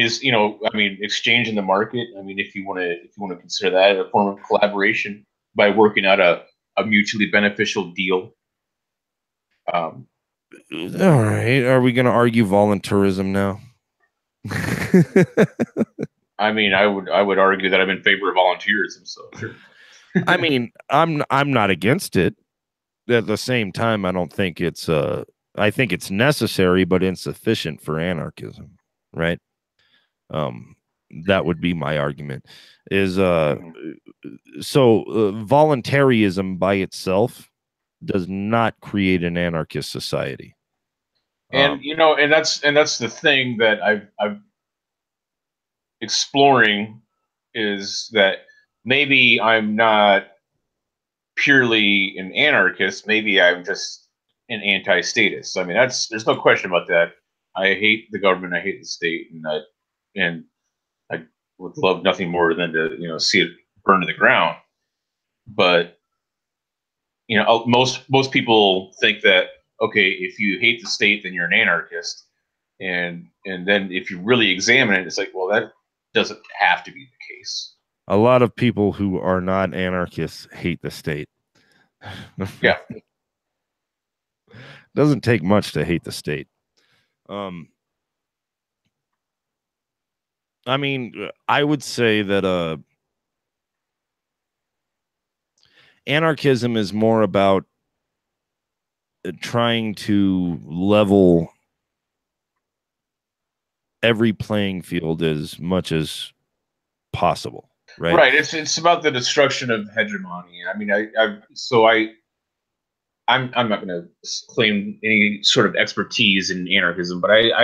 exchange in the market. I mean, if you want to consider that a form of collaboration by working out a mutually beneficial deal. All right, are we going to argue voluntarism now? I mean, I would argue that I'm in favor of volunteerism. So sure. I mean, I'm not against it. At the same time, I don't think it's I think it's necessary but insufficient for anarchism, right? That would be my argument. Is voluntarism by itself does not create an anarchist society. And and that's the thing that I've exploring, is that maybe I'm not purely an anarchist. Maybe I'm just an anti-statist. I mean, there's no question about that. I hate the government. I hate the state, and I would love nothing more than to see it burn to the ground. But most people think that, okay, if you hate the state, then you're an anarchist, and then if you really examine it, it's like, well, that doesn't have to be the case. A lot of people who are not anarchists hate the state. Yeah. Doesn't take much to hate the state. I mean, I would say that anarchism is more about trying to level every playing field as much as possible, right? Right. It's about the destruction of hegemony. I mean, I'm not going to claim any sort of expertise in anarchism, but I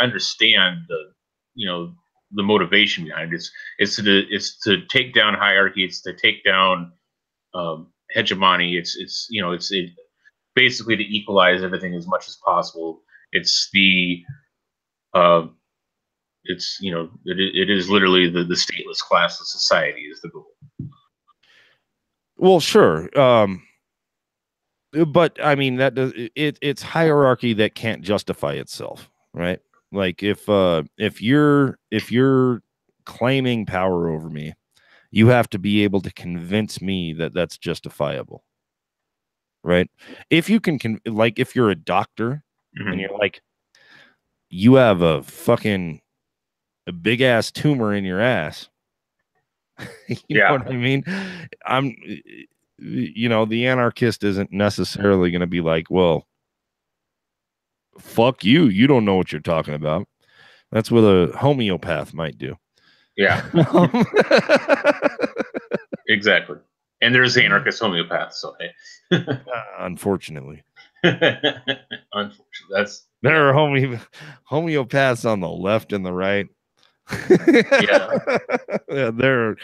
understand the motivation behind it. It's to take down hierarchy. It's to take down hegemony. It's basically to equalize everything as much as possible. It's it is literally the stateless classless society is the goal. Well, sure. But I mean, it's hierarchy that can't justify itself, right? Like if you're claiming power over me, you have to be able to convince me that that's justifiable, right? If you can, like, if you're a doctor and you're like, you have a big ass tumor in your ass, you know what I mean? The anarchist isn't necessarily going to be like, well, fuck you. You don't know what you're talking about. That's what a homeopath might do. Yeah. Exactly. And there's anarchist homeopaths. So, hey. Unfortunately. Unfortunately. There are homeopaths on the left and the right. Yeah, they're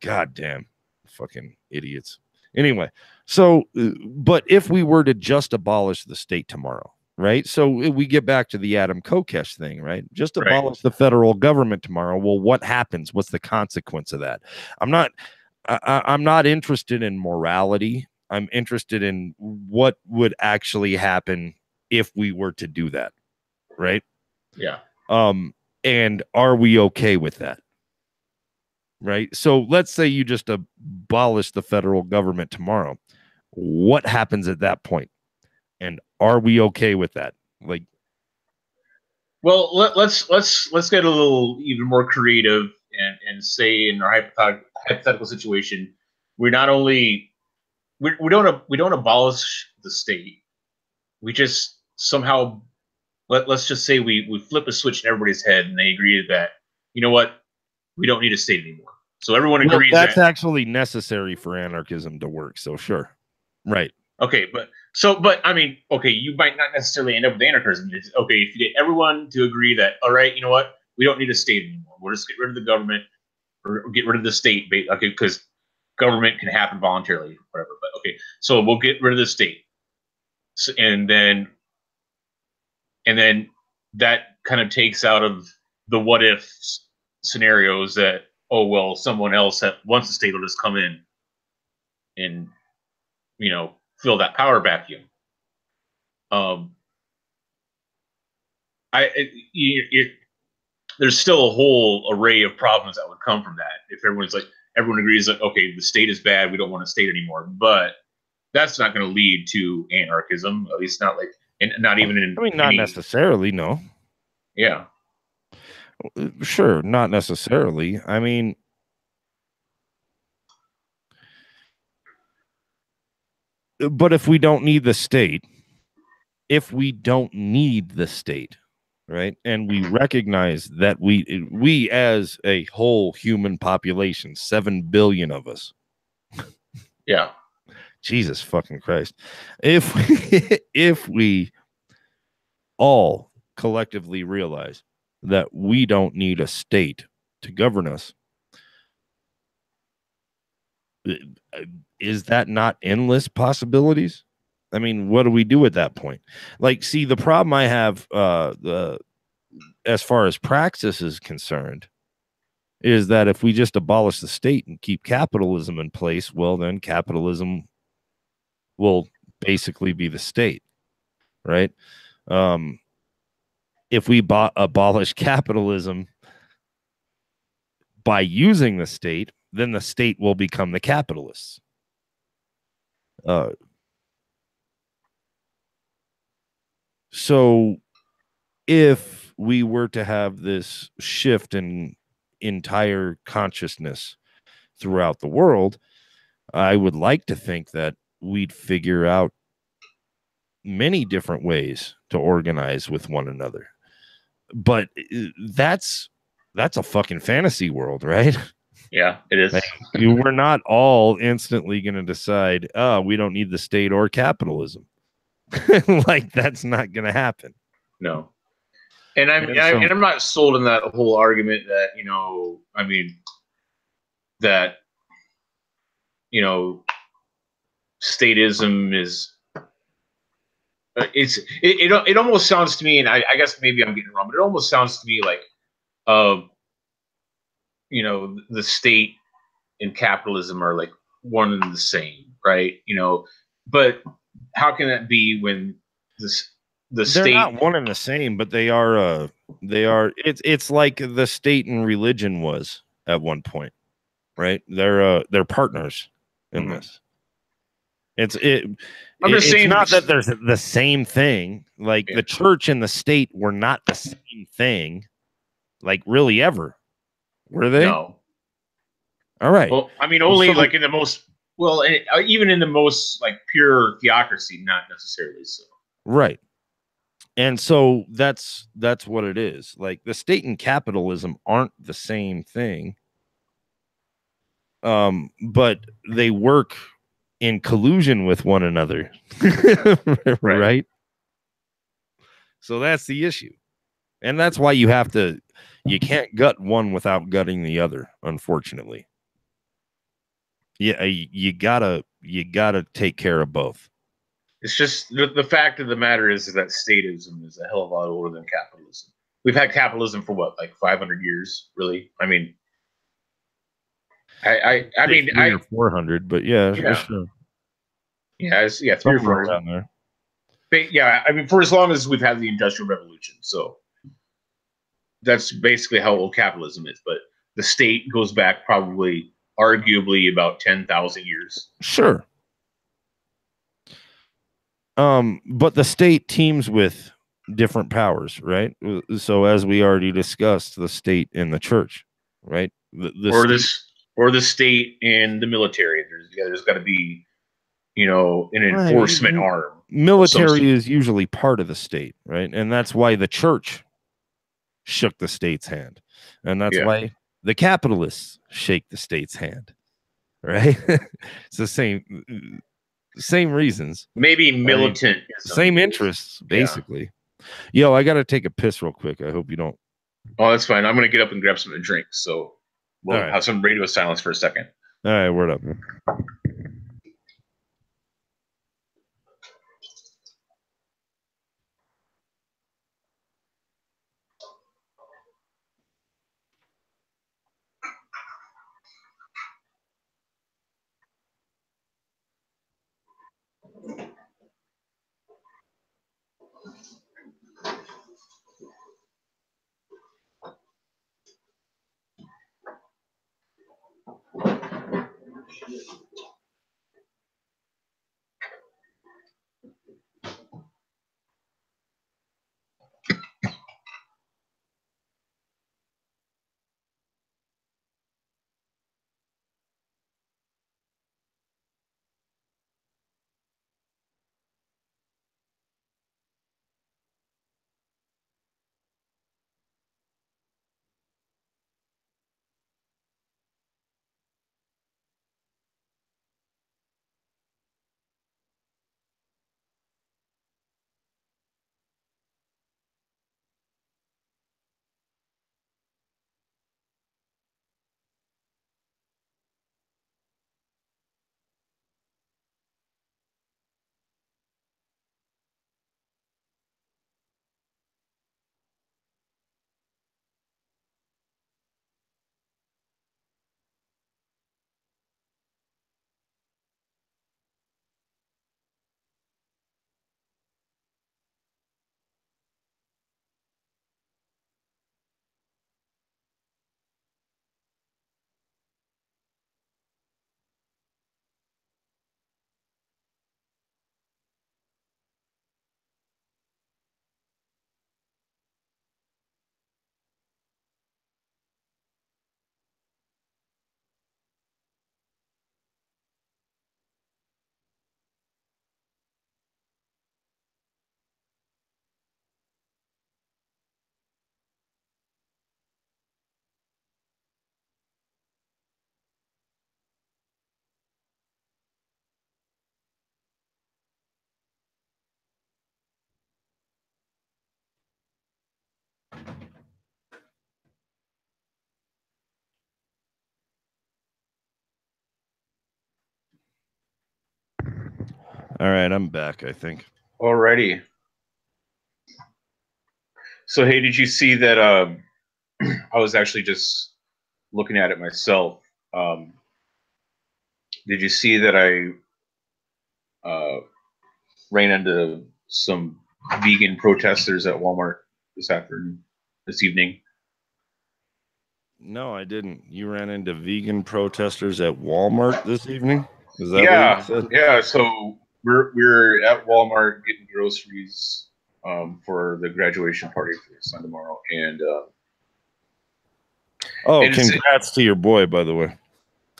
goddamn fucking idiots. Anyway, so, but if we were to just abolish the state tomorrow, right? So we get back to the Adam Kokesh thing, right? Just abolish the federal government tomorrow. Well, what happens? What's the consequence of that? I'm not interested in morality. I'm interested in what would actually happen if we were to do that, right? Yeah. And are we okay with that? right? So let's say you just abolish the federal government tomorrow. What happens at that point? And are we okay with that? Like, well, let's get a little even more creative and say in our hypothetical situation, we're not only we don't abolish the state. We just somehow let's just say we flip a switch in everybody's head and they agree that, you know what, we don't need a state anymore. So everyone agrees that's actually necessary for anarchism to work. So sure, right. Okay, but I mean, okay, you might not necessarily end up with anarchism. Okay, if you get everyone to agree that, all right, you know what, we don't need a state anymore. We'll just get rid of the government or get rid of the state. Okay, because government can happen voluntarily, whatever. But okay, so we'll get rid of the state, so, and then that kind of takes out of the what if scenarios that, oh well, someone else that wants the state will just come in and, you know, fill that power vacuum. There's still a whole array of problems that would come from that if everyone agrees that, okay, the state is bad, we don't want a state anymore. But that's not going to lead to anarchism, at least not like, and not even in. I mean, not necessarily, no. Yeah. Sure, not necessarily. I mean, but if we don't need the state, right, and we recognize that we as a whole human population, 7 billion of us. Yeah. Jesus fucking Christ. If we all collectively realize that we don't need a state to govern us, is that not endless possibilities? I mean, what do we do at that point? Like, see, the problem I have as far as praxis is concerned is that if we just abolish the state and keep capitalism in place, well, then capitalism will basically be the state, right? If we abolish capitalism by using the state, then the state will become the capitalists. So if we were to have this shift in entire consciousness throughout the world, I would like to think that we'd figure out many different ways to organize with one another. But that's a fucking fantasy world, right? Yeah, it is. Like, we're not all instantly going to decide, oh, we don't need the state or capitalism. Like, that's not going to happen. No. And I'm not sold on that whole argument that, you know, I mean, that, you know, statism is, it almost sounds to me, and I guess maybe I'm getting it wrong, but it almost sounds to me like, you know, the state and capitalism are like one and the same, right? You know, but how can that be when the state? They're not one and the same, but they are. It's like the state and religion was at one point, right? They're partners in this. I'm just saying, not that there's the same thing. Like, the church and the state were not the same thing, like, really ever, were they? No. All right. Well, I mean, only like in the most, well, even in the most like pure theocracy, not necessarily so. Right. And so that's what it is. Like, the state and capitalism aren't the same thing. But they work in collusion with one another. Right. So that's the issue. And that's why you can't gut one without gutting the other, unfortunately. Yeah, you gotta take care of both. It's just the fact of the matter is that statism is a hell of a lot older than capitalism. We've had capitalism for what, like 500 years, really? I mean, I mean, 300 or 400, but yeah, sure. Yeah, 3 or 4 down there. But yeah, I mean, for as long as we've had the Industrial Revolution, so that's basically how old capitalism is. But the state goes back probably, arguably, about 10,000 years. Sure. But the state teams with different powers, right? So as we already discussed, the state and the church, right? Or the state and the military. There's got to be, an enforcement arm. Military is usually part of the state, right? And that's why the church shook the state's hand, and that's why the capitalists shake the state's hand, right? It's the same reasons, maybe militant, same interests, basically. Yo, I gotta take a piss real quick. I hope you don't. Oh, that's fine. I'm gonna get up and grab something to drink, so we'll have some radio silence for a second. All right, word up. All right, I'm back, I think. Alrighty. So, hey, did you see that I was actually just looking at it myself. Did you see that I ran into some vegan protesters at Walmart this evening? No, I didn't. You ran into vegan protesters at Walmart this evening? Is that what you said? Yeah. So we're at Walmart getting groceries for the graduation party for son tomorrow, and congrats to your boy, by the way.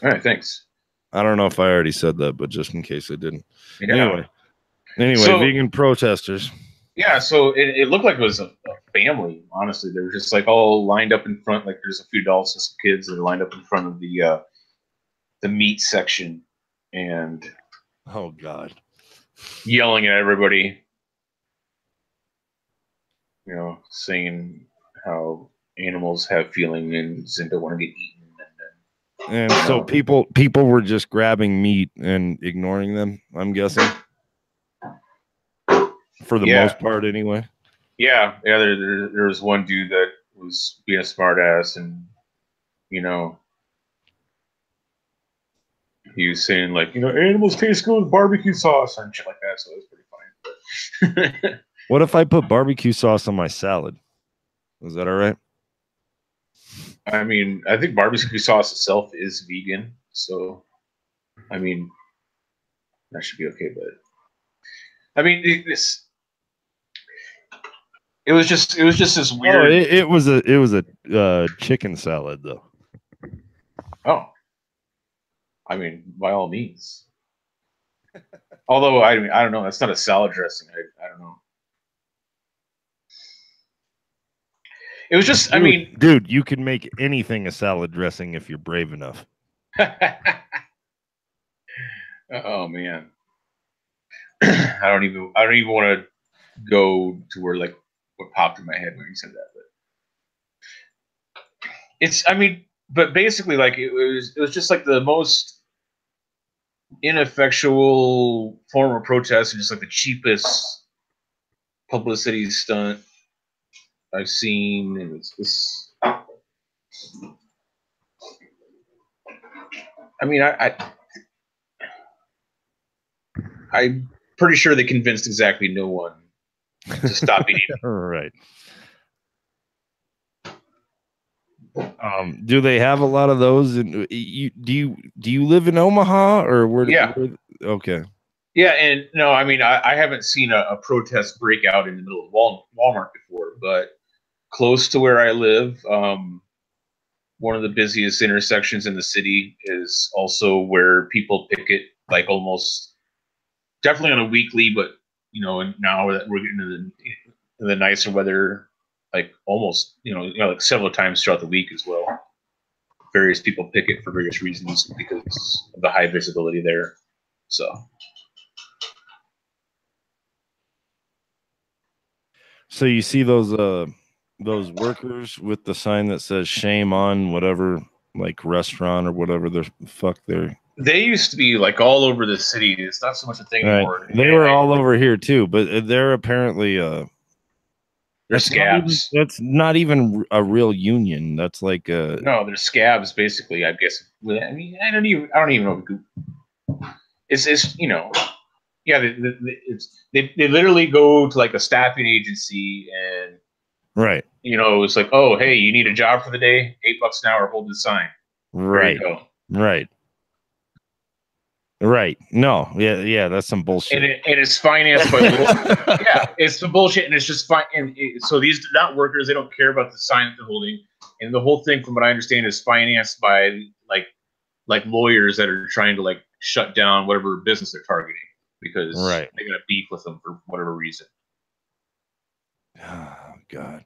All right, thanks. I don't know if I already said that, but just in case I didn't. Yeah. Anyway, so, vegan protesters. Yeah, so it looked like it was a family, honestly. They were just like all lined up in front, like there's a few adults and some kids that are lined up in front of the meat section, and oh god, yelling at everybody, saying how animals have feelings and don't want to get eaten. And so people were just grabbing meat and ignoring them, I'm guessing. For the most part, anyway. Yeah. There was one dude that was being a smartass, and he was saying like, animals taste good with barbecue sauce and shit like that. So it was pretty funny. What if I put barbecue sauce on my salad? Is that all right? I mean, I think barbecue sauce itself is vegan, so I mean that should be okay. But I mean, it was just this Oh, weird. it was a chicken salad though. Oh, I mean, by all means. Although I mean, I don't know, that's not a salad dressing. I don't know. It was just, Dude, I mean, dude, you can make anything a salad dressing if you're brave enough. oh man, I don't even want to go to where like what popped in my head when you said that, but it's, I mean, but basically, like it was just like the most ineffectual form of protest and just like the cheapest publicity stunt I've seen. And it's this. I mean, I'm pretty sure they convinced exactly no one to stop eating. All right. Do they have a lot of those? And do you live in Omaha or where? Yeah. Okay. Yeah, and no, I mean, I haven't seen a protest break out in the middle of Walmart before, but close to where I live, one of the busiest intersections in the city is also where people picket, like almost definitely on a weekly, but you know, and now that we're getting into the nicer weather, like almost, like several times throughout the week as well. Various people picket for various reasons because of the high visibility there. So. So you see those workers with the sign that says "shame on" whatever, like restaurant or whatever the fuck they're. They used to be like all over the city. It's not so much a thing anymore. They were all over here too, but they're apparently they're scabs. That's not even a real union. That's like no, they're scabs basically. I guess. I mean, I don't even know. It's yeah. They literally go to like a staffing agency and right. It's like, oh, hey, you need a job for the day, $8 an hour, hold the sign. Right. There you go. Right. Right. No. Yeah. That's some bullshit. And it's financed by yeah, it's some bullshit, and it's just fine. And so these are not workers; they don't care about the sign that they're holding. And the whole thing, from what I understand, is financed by like lawyers that are trying to like shut down whatever business they're targeting because they're gonna beef with them for whatever reason. Oh God.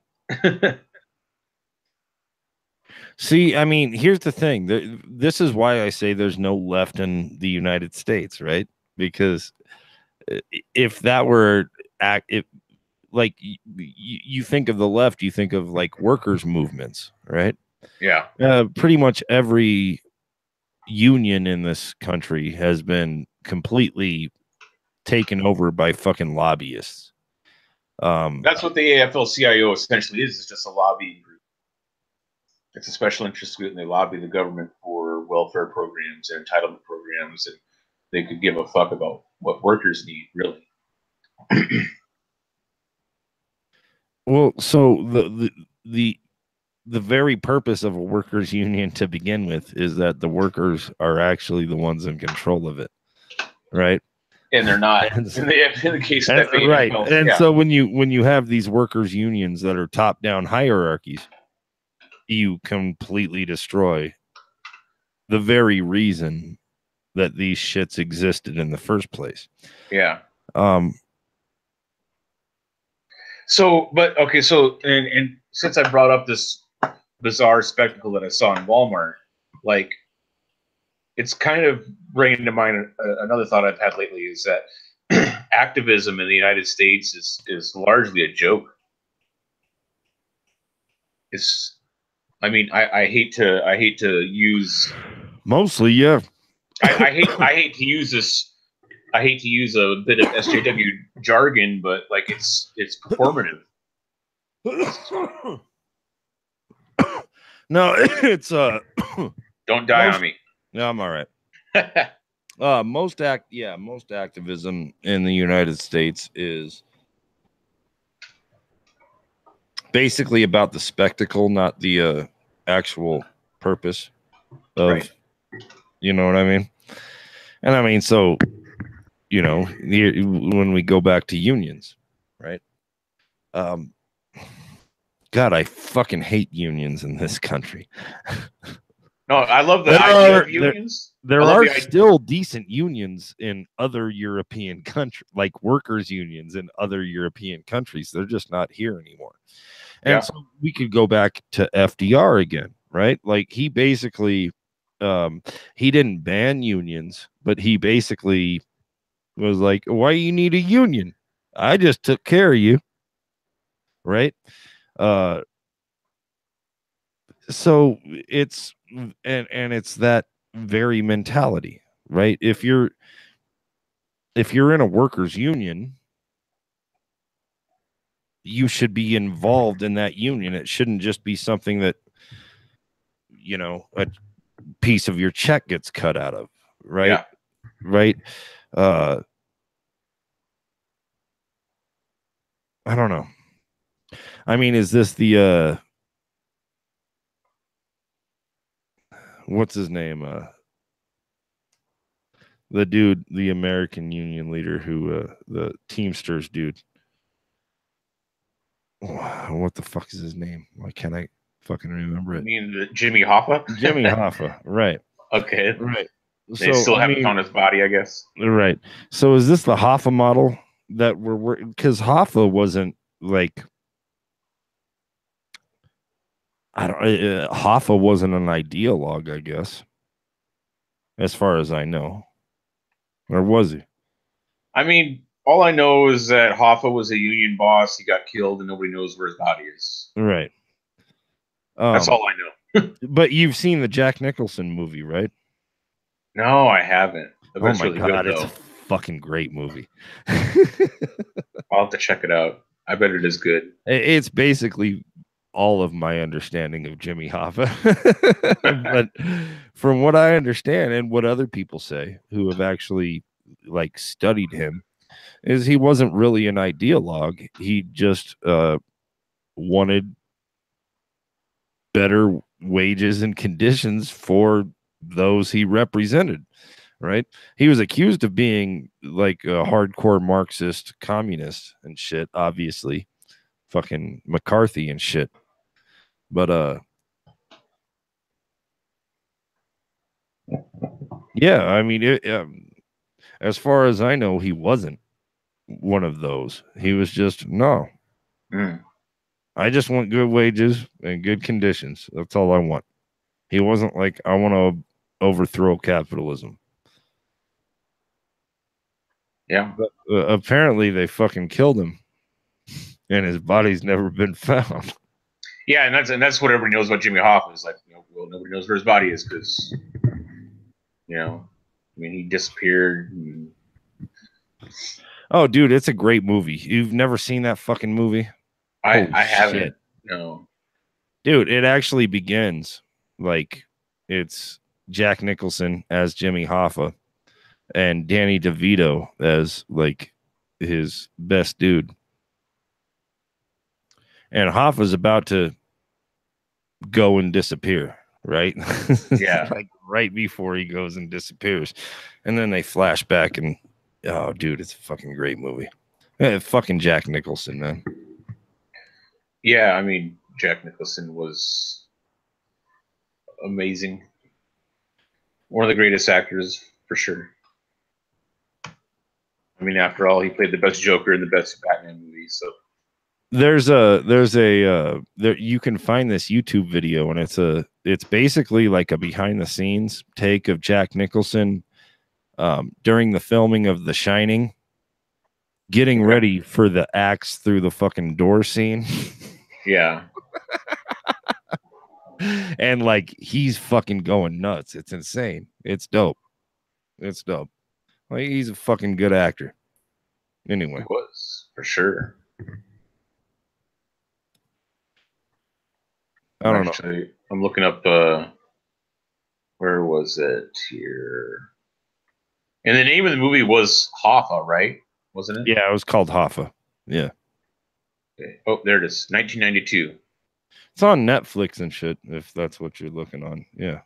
See, I mean, here's the thing. This is why I say there's no left in the United States, right? Because if that were like you think of the left, you think of like workers' movements, right? Yeah. Pretty much every union in this country has been completely taken over by fucking lobbyists. That's what the AFL-CIO essentially is just a lobbying group. It's a special interest group, and they lobby the government for welfare programs and entitlement programs, and they could give a fuck about what workers need, really. Well, so the very purpose of a workers' union to begin with is that the workers are actually the ones in control of it, right? And they're not. In the case of that right. And so when you have these workers' unions that are top-down hierarchies, you completely destroy the very reason that these shits existed in the first place. Yeah. So, but okay, so and since I brought up this bizarre spectacle that I saw in Walmart, like it's kind of bringing to mind another thought I've had lately is that activism in the United States is largely a joke. I mean, I hate to use mostly, yeah. I hate to use this. I hate to use a bit of SJW jargon, but like it's performative. No, it's don't die on me. No, I'm all right. Most activism in the United States is basically about the spectacle, not the actual purpose of, Right. you know what I mean? And I mean, so, you know, when we go back to unions, right? God, I fucking hate unions in this country. No, I love the idea of unions. There are still decent unions in other European countries, like workers' unions in other European countries. They're just not here anymore. And so we could go back to FDR again, right? Like he basically, he didn't ban unions, but he basically was like, why you need a union? I just took care of you. Right. So it's, and it's that very mentality, right? If you're in a workers' union, you should be involved in that union. It shouldn't just be something that, you know, a piece of your check gets cut out of, right? Yeah. Right. I don't know. I mean, is this the what's his name? The dude, the American Union leader who the Teamsters dude. What the fuck is his name? Why can't I fucking remember it? You mean Jimmy Hoffa? Jimmy Hoffa, right. Okay. Right. They still have it on his body, I guess. Right. So is this the Hoffa model that we're because Hoffa wasn't like Hoffa wasn't an ideologue, I guess, as far as I know. Or was he? I mean, all I know is that Hoffa was a union boss. He got killed, and nobody knows where his body is. Right. That's all I know. But you've seen the Jack Nicholson movie, right? No, I haven't. Oh my really God, good, it's a fucking great movie. I'll have to check it out. I bet it is good. It's basically all of my understanding of Jimmy Hoffa. But from what I understand and what other people say who have actually like studied him, is he wasn't really an ideologue. He just wanted better wages and conditions for those he represented, right? He was accused of being like a hardcore Marxist communist and shit, obviously. Fucking McCarthy and shit. But yeah, I mean, as far as I know, he wasn't one of those. He was just no. I just want good wages and good conditions. That's all I want. He wasn't like, I want to overthrow capitalism. Yeah. But apparently they fucking killed him, and his body's never been found. Yeah, and that's what everybody knows about Jimmy Hoffa is like, you know, well, nobody knows where his body is because, you know, I mean, he disappeared. Oh, dude, it's a great movie. You've never seen that fucking movie? I haven't. Shit. No. Dude, it actually begins like it's Jack Nicholson as Jimmy Hoffa and Danny DeVito as like his best dude. And Hoffa's about to go and disappear, right? Yeah. Like right before he goes and disappears. And then they flash back and, oh, dude, it's a fucking great movie. Fucking Jack Nicholson, man. Yeah, I mean, Jack Nicholson was amazing. One of the greatest actors, for sure. I mean, after all, he played the best Joker in the best Batman movie, so. There's you can find this YouTube video, and it's basically like a behind the scenes take of Jack Nicholson during the filming of The Shining, getting ready for the axe through the fucking door scene. Yeah. And like he's fucking going nuts. It's insane. It's dope. It's dope. Like he's a fucking good actor. Anyway. He was, for sure. I don't know. I'm looking up where was it here? And the name of the movie was Hoffa, right? Wasn't it? Yeah, it was called Hoffa. Yeah. Okay. Oh, there it is. 1992. It's on Netflix and shit, if that's what you're looking on. Yeah.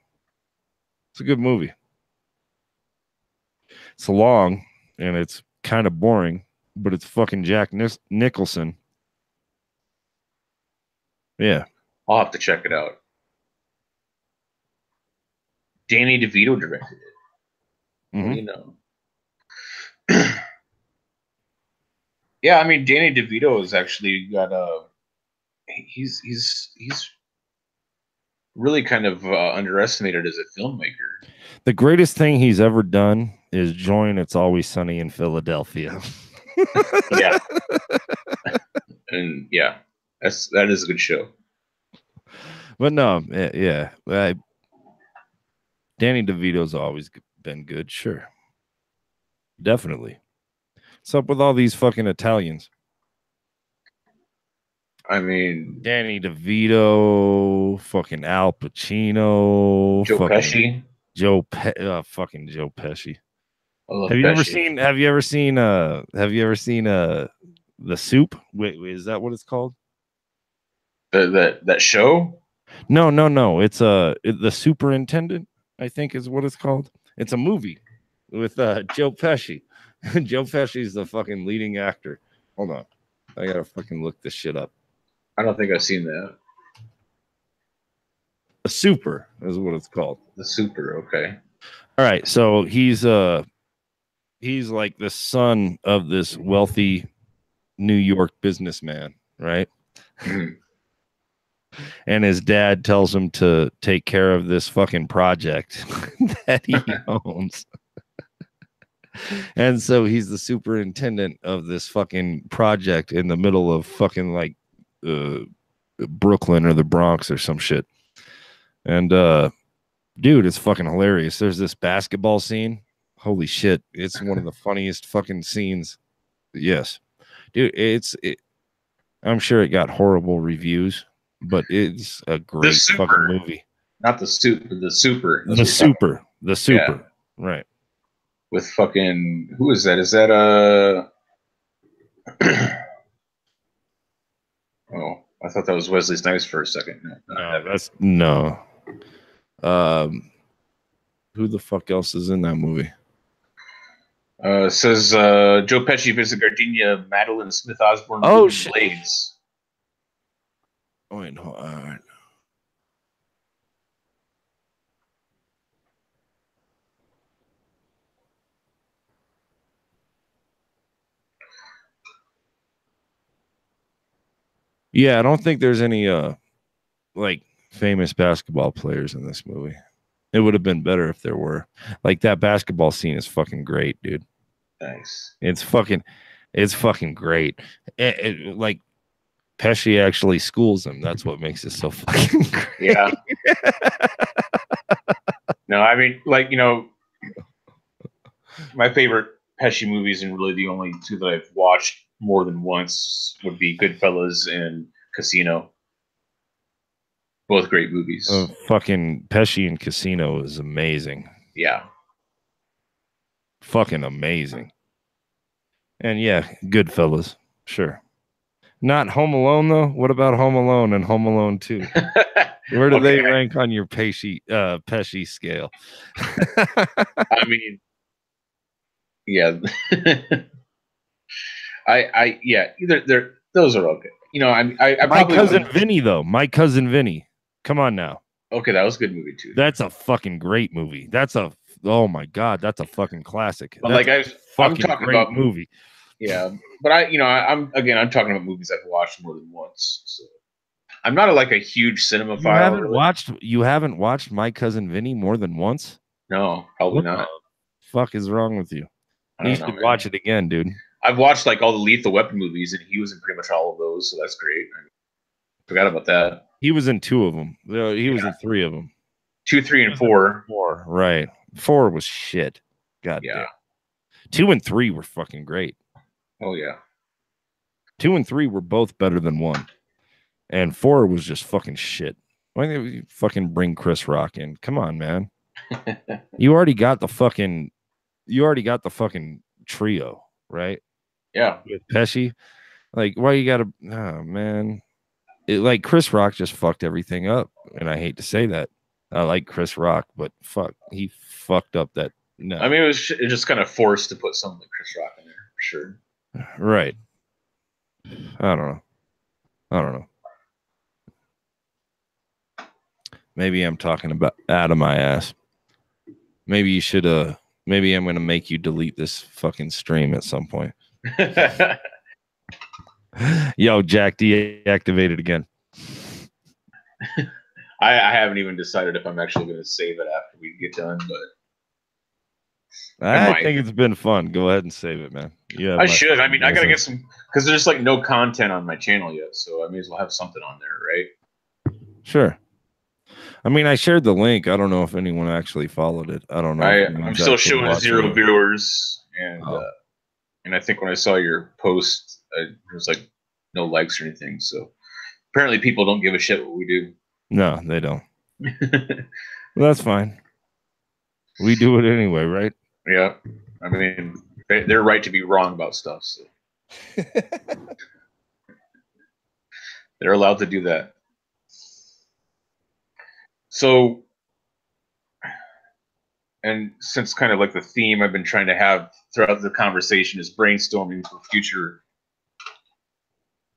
It's a good movie. It's long and it's kind of boring, but it's fucking Jack Nicholson. Yeah. I'll have to check it out. Danny DeVito directed it. What do you know? Yeah, I mean, Danny DeVito has actually got a. He's really kind of underestimated as a filmmaker. The greatest thing he's ever done is join It's Always Sunny in Philadelphia. Yeah. And yeah, that is a good show. But no, yeah. Danny DeVito's always been good, sure. Definitely. What's up with all these fucking Italians? I mean, Danny DeVito, fucking Al Pacino, Joe Pesci. Fucking Joe Pesci. Have you ever seen The Soup? Wait, is that what it's called? That show? No. It's The Superintendent, I think is what it's called. It's a movie with Joe Pesci. Joe Pesci's the fucking leading actor. Hold on. I gotta fucking look this shit up. I don't think I've seen that. The Super is what it's called. The Super, okay. All right, so he's like the son of this wealthy New York businessman, right? And his dad tells him to take care of this fucking project that he owns. And so he's the superintendent of this fucking project in the middle of fucking like Brooklyn or the Bronx or some shit. And dude, it's fucking hilarious. There's this basketball scene. Holy shit. It's one of the funniest fucking scenes. Yes. Dude, I'm sure it got horrible reviews, but it's a great fucking movie. Not the Soup, but the Super. The Super. The Super. Yeah. Right. With fucking, who is that? Is that oh, I thought that was Wesley Snipes for a second. No. Who the fuck else is in that movie? Says Joe Pesci, Vincent Gardenia, Madeline Smith Osborne. Oh shit! Blades. Oh wait, no. All right. Yeah, I don't think there's any like famous basketball players in this movie. It would have been better if there were. Like that basketball scene is fucking great, dude. Nice. It's fucking great. Like Pesci actually schools him. That's what makes it so fucking great. Yeah. No, I mean, like, you know, my favorite Pesci movies, and really the only two that I've watched more than once, would be Goodfellas and Casino. Both great movies. Fucking Pesci in Casino is amazing. Yeah. Fucking amazing. And yeah, Goodfellas. Sure. Not Home Alone, though. What about Home Alone and Home Alone 2? Where do they rank on your Pesci scale? I mean, yeah. Either those are okay. You know, I my cousin Vinny though. My cousin Vinny. Come on now. Okay, that was a good movie too. That's a fucking great movie. Oh my god, that's a fucking classic. But like I'm talking about movie. Yeah, but I'm talking about movies I've watched more than once. So I'm not a huge cinemaphile. You haven't watched My Cousin Vinny more than once? No, probably not. What the fuck is wrong with you? You should watch it again, dude. I've watched all the Lethal Weapon movies, and he was in pretty much all of those, so that's great. I forgot about that. He was in 2 of them. He was in 3 of them. 2, 3, and 4. 4, right. 4 was shit. God damn. 2 and 3 were fucking great. Oh, yeah. 2 and 3 were both better than 1. And 4 was just fucking shit. Why didn't you fucking bring Chris Rock in? Come on, man. You already got the fucking trio, right? Yeah. With Pesci. Like, why you gotta, oh man. like Chris Rock just fucked everything up, and I hate to say that. I like Chris Rock, but fuck, he fucked up that. No, I mean, it was just kind of forced to put something like Chris Rock in there for sure. Right. I don't know. Maybe I'm talking about out of my ass. Maybe you should maybe I'm gonna make you delete this fucking stream at some point. Yo, Jack deactivated again. I haven't even decided if I'm actually gonna save it after we get done, but I think it's been fun. Go ahead and save it, man. Yeah, I should. I mean, I gotta get some, because there's like no content on my channel yet, so I may as well have something on there, right? Sure. I mean, I shared the link. I don't know if anyone actually followed it. I don't know. I'm still showing 0 viewers, and I think when I saw your post, there was like no likes or anything. So apparently, people don't give a shit what we do. No, they don't. Well, that's fine. We do it anyway, right? Yeah. I mean, they're right to be wrong about stuff. So. They're allowed to do that. So, and since kind of like the theme I've been trying to have throughout the conversation is brainstorming for future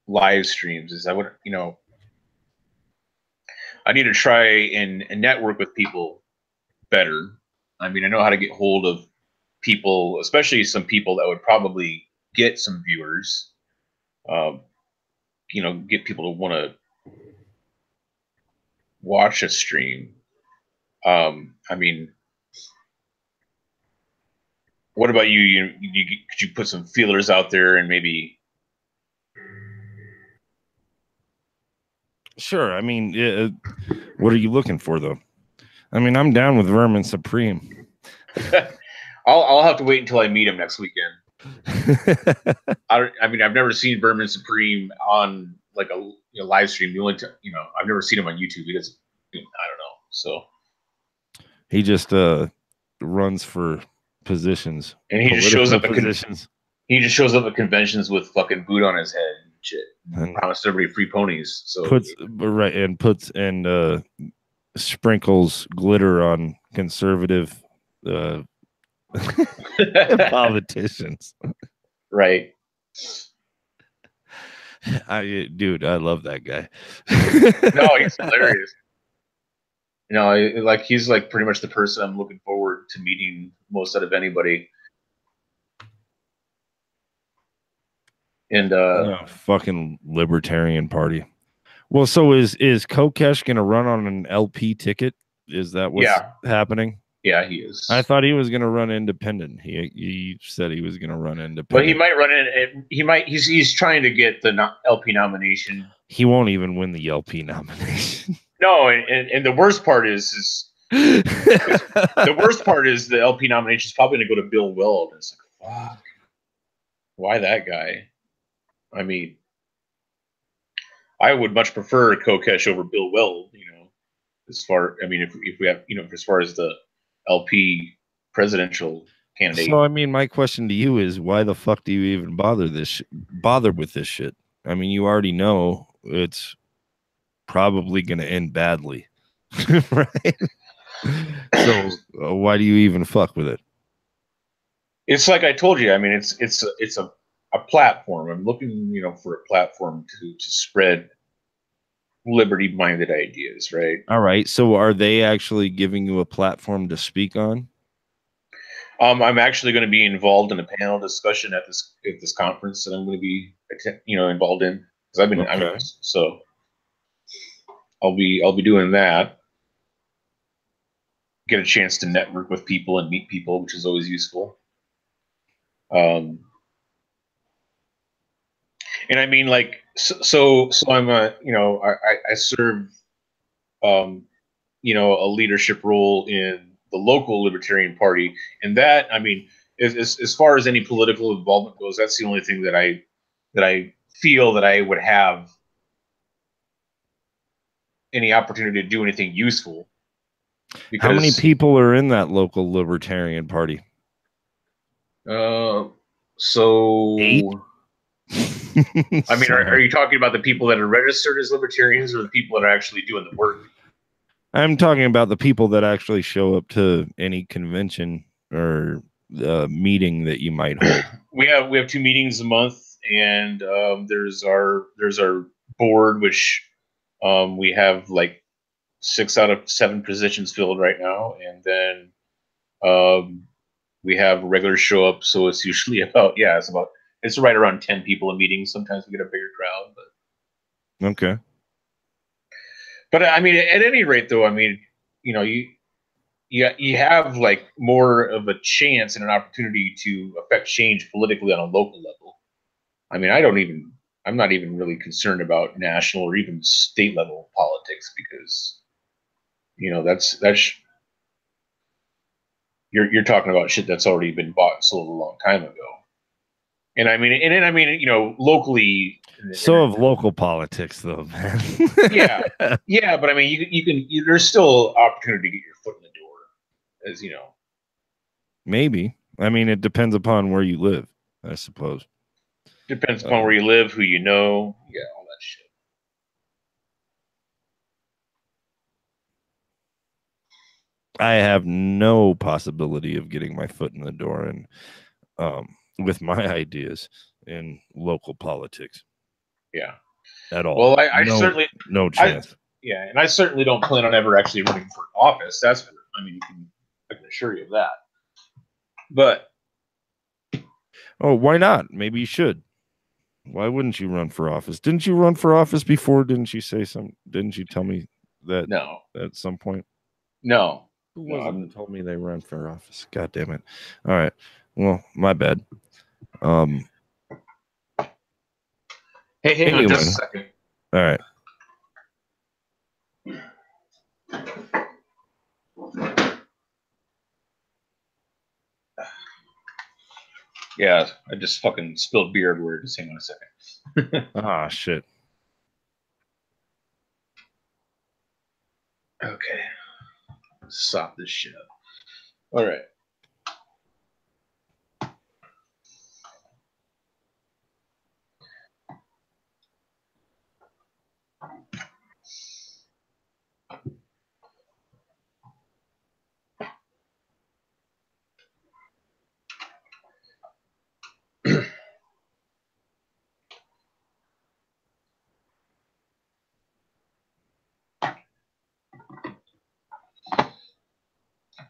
live streams, is I would, I need to try and network with people better. I mean, I know how to get hold of people, especially some people that would probably get some viewers. Get people to want to watch a stream. I mean, what about you? Could you put some feelers out there and maybe? Sure. I mean, what are you looking for, though? I mean, I'm down with Vermin Supreme. I'll have to wait until I meet him next weekend. I mean, I've never seen Vermin Supreme on like a live stream. The only I've never seen him on YouTube. He doesn't. I don't know. So he just runs for positions, and he just shows up at positions. He just shows up at conventions with fucking boot on his head and shit. And promised everybody free ponies. So puts sprinkles glitter on conservative politicians. Right. Dude, I love that guy. No, he's hilarious. He's like pretty much the person I'm looking forward to meeting most out of anybody. And fucking Libertarian Party. Well, so is Kokesh gonna run on an LP ticket? Is that what's happening? Yeah, he is. I thought he was gonna run independent. He said he was gonna run independent. But he might run in. He might. He's trying to get the LP nomination. He won't even win the LP nomination. No, and the worst part is the worst part is the LP nomination is probably going to go to Bill Weld. It's like, fuck, why that guy? I mean, I would much prefer Kokesh over Bill Weld. If we have, as far as the LP presidential candidate. So, I mean, my question to you is, why the fuck do you even bother with this shit? I mean, you already know it's probably going to end badly, right? So why do you even fuck with it? It's like I told you. I mean, it's a platform. I'm looking, for a platform to spread liberty-minded ideas, right? All right. So are they actually giving you a platform to speak on? I'm actually going to be involved in a panel discussion at this conference that I'm going to be, involved in, because I've been so I'll be doing that. Get a chance to network with people and meet people, which is always useful. And I mean, like, so I'm I serve, a leadership role in the local Libertarian Party, and that, I mean, as far as any political involvement goes, that's the only thing that I feel that I would have any opportunity to do anything useful. How many people are in that local Libertarian Party? So 8. I mean, are you talking about the people that are registered as libertarians or the people that are actually doing the work? I'm talking about the people that actually show up to any convention or meeting that you might hold. We have 2 meetings a month, and there's our board, which we have like 6 out of 7 positions filled right now, and then we have regular show up, so it's usually it's right around 10 people a meeting. Sometimes we get a bigger crowd, but Okay. But I mean, at any rate, though, I mean, you have like more of a chance and an opportunity to affect change politically on a local level. I mean, I'm not even really concerned about national or even state level politics because, that's you're talking about shit that's already been bought and sold a long time ago. And I mean, locally. So of local politics, though, man. yeah, but I mean, you can. There's still opportunity to get your foot in the door, as you know. Maybe. I mean, it depends upon where you live, I suppose. Depends upon where you live, who you know, all that shit. I have no possibility of getting my foot in the door and with my ideas in local politics. Yeah. At all. Well, I certainly no chance. And I certainly don't plan on ever actually running for office. I can assure you of that. But why not? Maybe you should. Why wouldn't you run for office? Didn't you run for office before? Didn't you tell me that no at some point? No. Who was it that told me they ran for office? God damn it. All right. Well, my bad. Hey, hang on just a second. All right. Yeah, I just fucking spilled beer everywhere. Just hang on a second. Ah, shit. Okay. Stop this shit up. All right.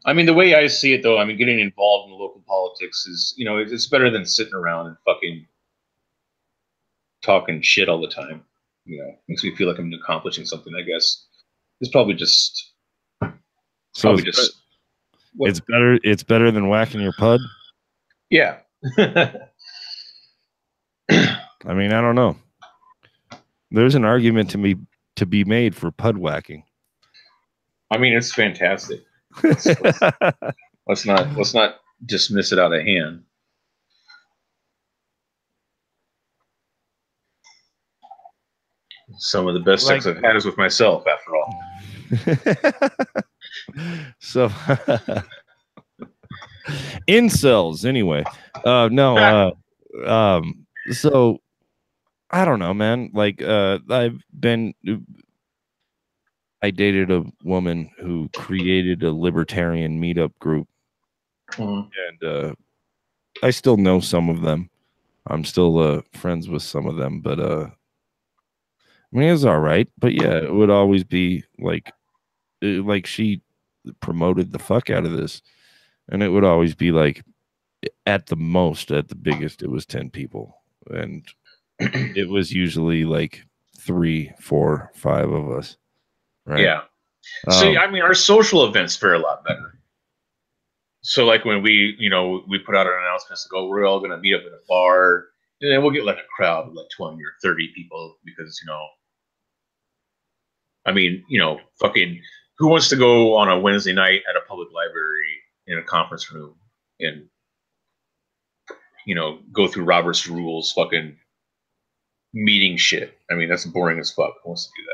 I mean, the way I see it, though, I mean, getting involved in local politics is, it's better than sitting around and fucking talking shit all the time. Makes me feel like I'm accomplishing something, I guess. It's probably just. It's better. It's better than whacking your pud. Yeah. I mean, I don't know. There's an argument to be made for pud whacking. I mean, it's fantastic. Let's not dismiss it out of hand. Some of the best sex I've had is with myself, after all. So, incels, anyway. So I don't know, man. Like, I dated a woman who created a libertarian meetup group, and I still know some of them. I'm still friends with some of them, but I mean, it's all right. But yeah, it would always be like she promoted the fuck out of this, and it would always be like at the biggest, it was 10 people, and it was usually like 3, 4, 5 of us. Right. Yeah. So I mean, our social events fare a lot better. So like when we put out an announcement to go, we're all going to meet up at a bar, and then we'll get like a crowd of like 20 or 30 people because, I mean, fucking who wants to go on a Wednesday night at a public library in a conference room and, go through Robert's rules, fucking meeting shit. I mean, that's boring as fuck. Who wants to do that?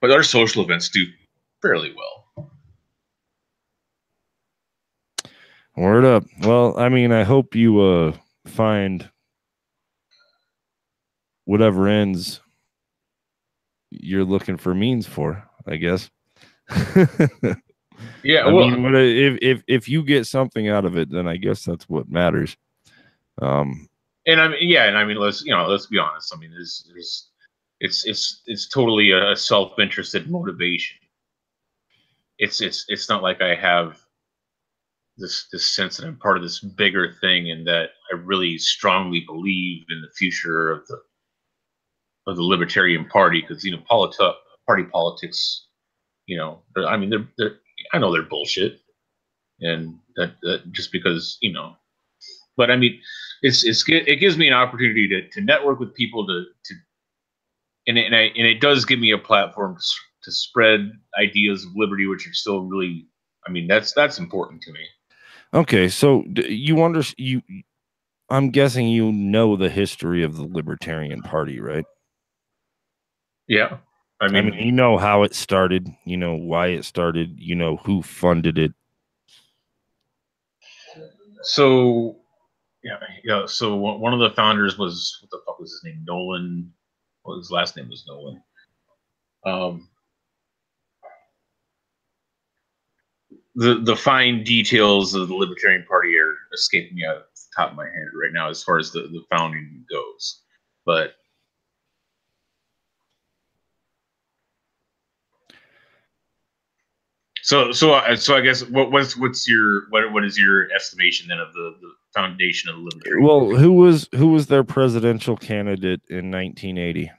But our social events do fairly well. Word up. Well, I mean, I hope you find whatever ends you're looking for means for, I guess. Yeah, I well, mean, what if you get something out of it, then I guess that's what matters. and I mean, yeah, and I mean, let's be honest. I mean, it's totally a self-interested motivation. It's not like I have this sense that I'm part of this bigger thing, and that I really strongly believe in the future of the Libertarian Party, because party politics, I mean, they're I know they're bullshit, and that just because but I mean, it gives me an opportunity to network with people and it does give me a platform to spread ideas of liberty, which are still really, I mean, that's important to me. Okay, so I'm guessing you know the history of the Libertarian Party, right? Yeah, I mean, you know how it started, you know why it started, you know who funded it. So yeah. So one of the founders was, what the fuck was his name? Nolan. Well, his last name was Nolan. The fine details of the Libertarian Party are escaping me out of the top of my head right now, as far as the founding goes. But so I guess what is your estimation then of the foundation of the Libertarian Well, Party? who was their presidential candidate in 1980?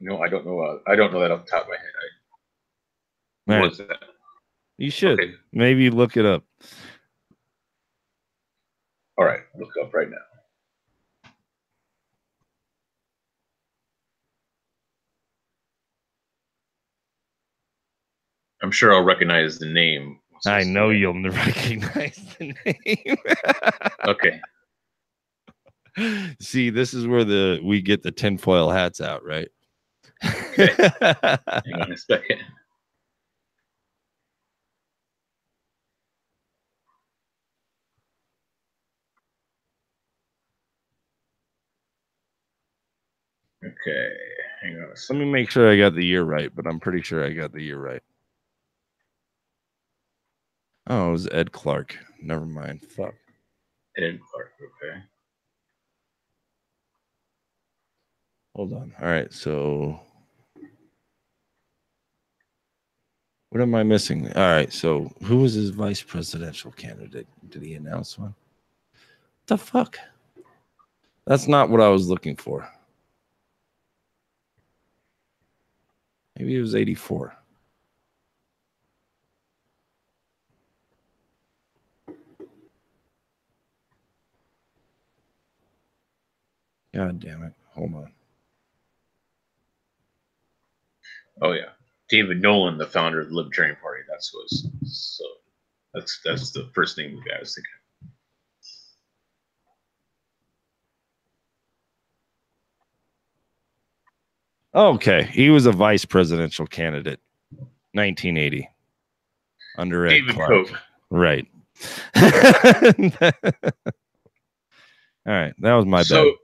No, I don't know. I don't know that off the top of my head. What was that? You should. Okay. Maybe look it up. All right, look it up right now. I'm sure I'll recognize the name. I know you'll recognize the name. Okay. See, this is where we get the tinfoil hats out, right? Okay. Hang on a second. Okay, hang on a second. Let me make sure I got the year right, but I'm pretty sure I got the year right. Oh, it was Ed Clark. Never mind. Fuck. Ed Clark, okay. Hold on. All right, so what am I missing? All right, so who was his vice presidential candidate? Did he announce one? What the fuck? That's not what I was looking for. Maybe it was 84. God damn it. Hold on. Oh yeah. David Nolan, the founder of the Libertarian Party. That's what was so that's the first name the guy was thinking. Okay, he was a vice presidential candidate, 1980, under Ed David Clark. Koch. Right. All right, that was my bad. So,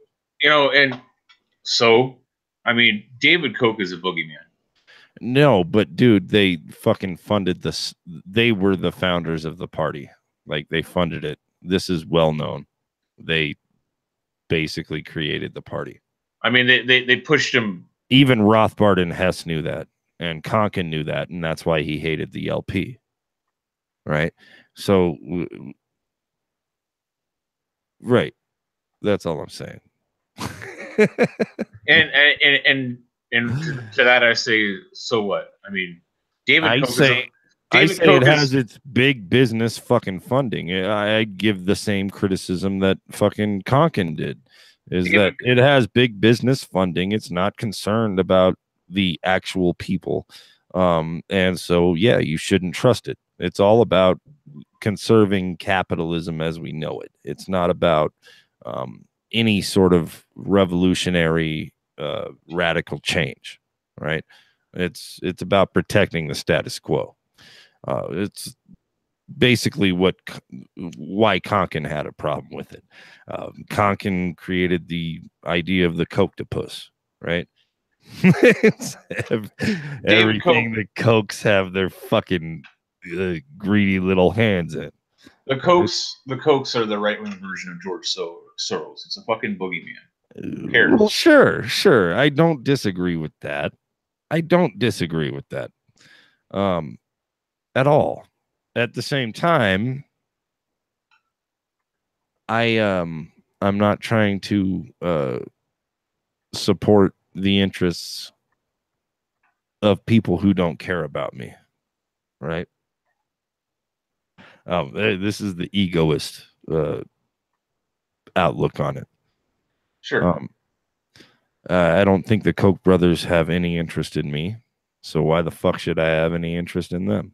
and so, I mean, David Koch is a boogeyman. No, but dude, they fucking funded this. They were the founders of the party. Like, they funded it. This is well known. They basically created the party. I mean, they pushed him. Even Rothbard and Hess knew that, and Konkin knew that, and that's why he hated the LP. Right? So, right. That's all I'm saying. and to that I say, so what? I mean, David Koch it has its big business fucking funding. I give the same criticism that fucking Konkin did, is that it has big business funding. It's not concerned about the actual people. And so, yeah, you shouldn't trust it. It's all about conserving capitalism as we know it. It's not about any sort of revolutionary radical change, right? It's about protecting the status quo. It's basically why Konkin had a problem with it. Konkin created the idea of the Coketopus, right? Everything the Cokes have their fucking greedy little hands in. The Cokes are the right-wing version of George Soros. It's a fucking boogeyman. Who cares? Well, sure. I don't disagree with that. At all. At the same time, I'm not trying to support the interests of people who don't care about me, right? This is the egoist outlook on it. Sure. I don't think the Koch brothers have any interest in me, so why the fuck should I have any interest in them?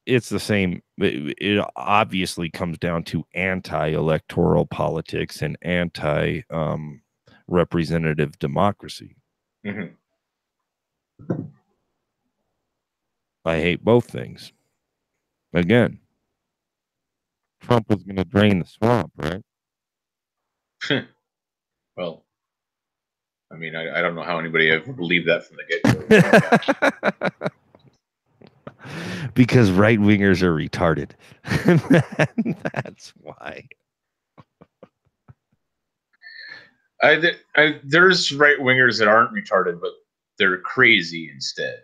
It's the same. It obviously comes down to anti-electoral politics and anti-representative democracy. Mm-hmm. I hate both things. Again, Trump was going to drain the swamp, right? Well, I mean, I don't know how anybody ever believed that from the get-go. Because right-wingers are retarded. That's why. There's right-wingers that aren't retarded, but they're crazy instead.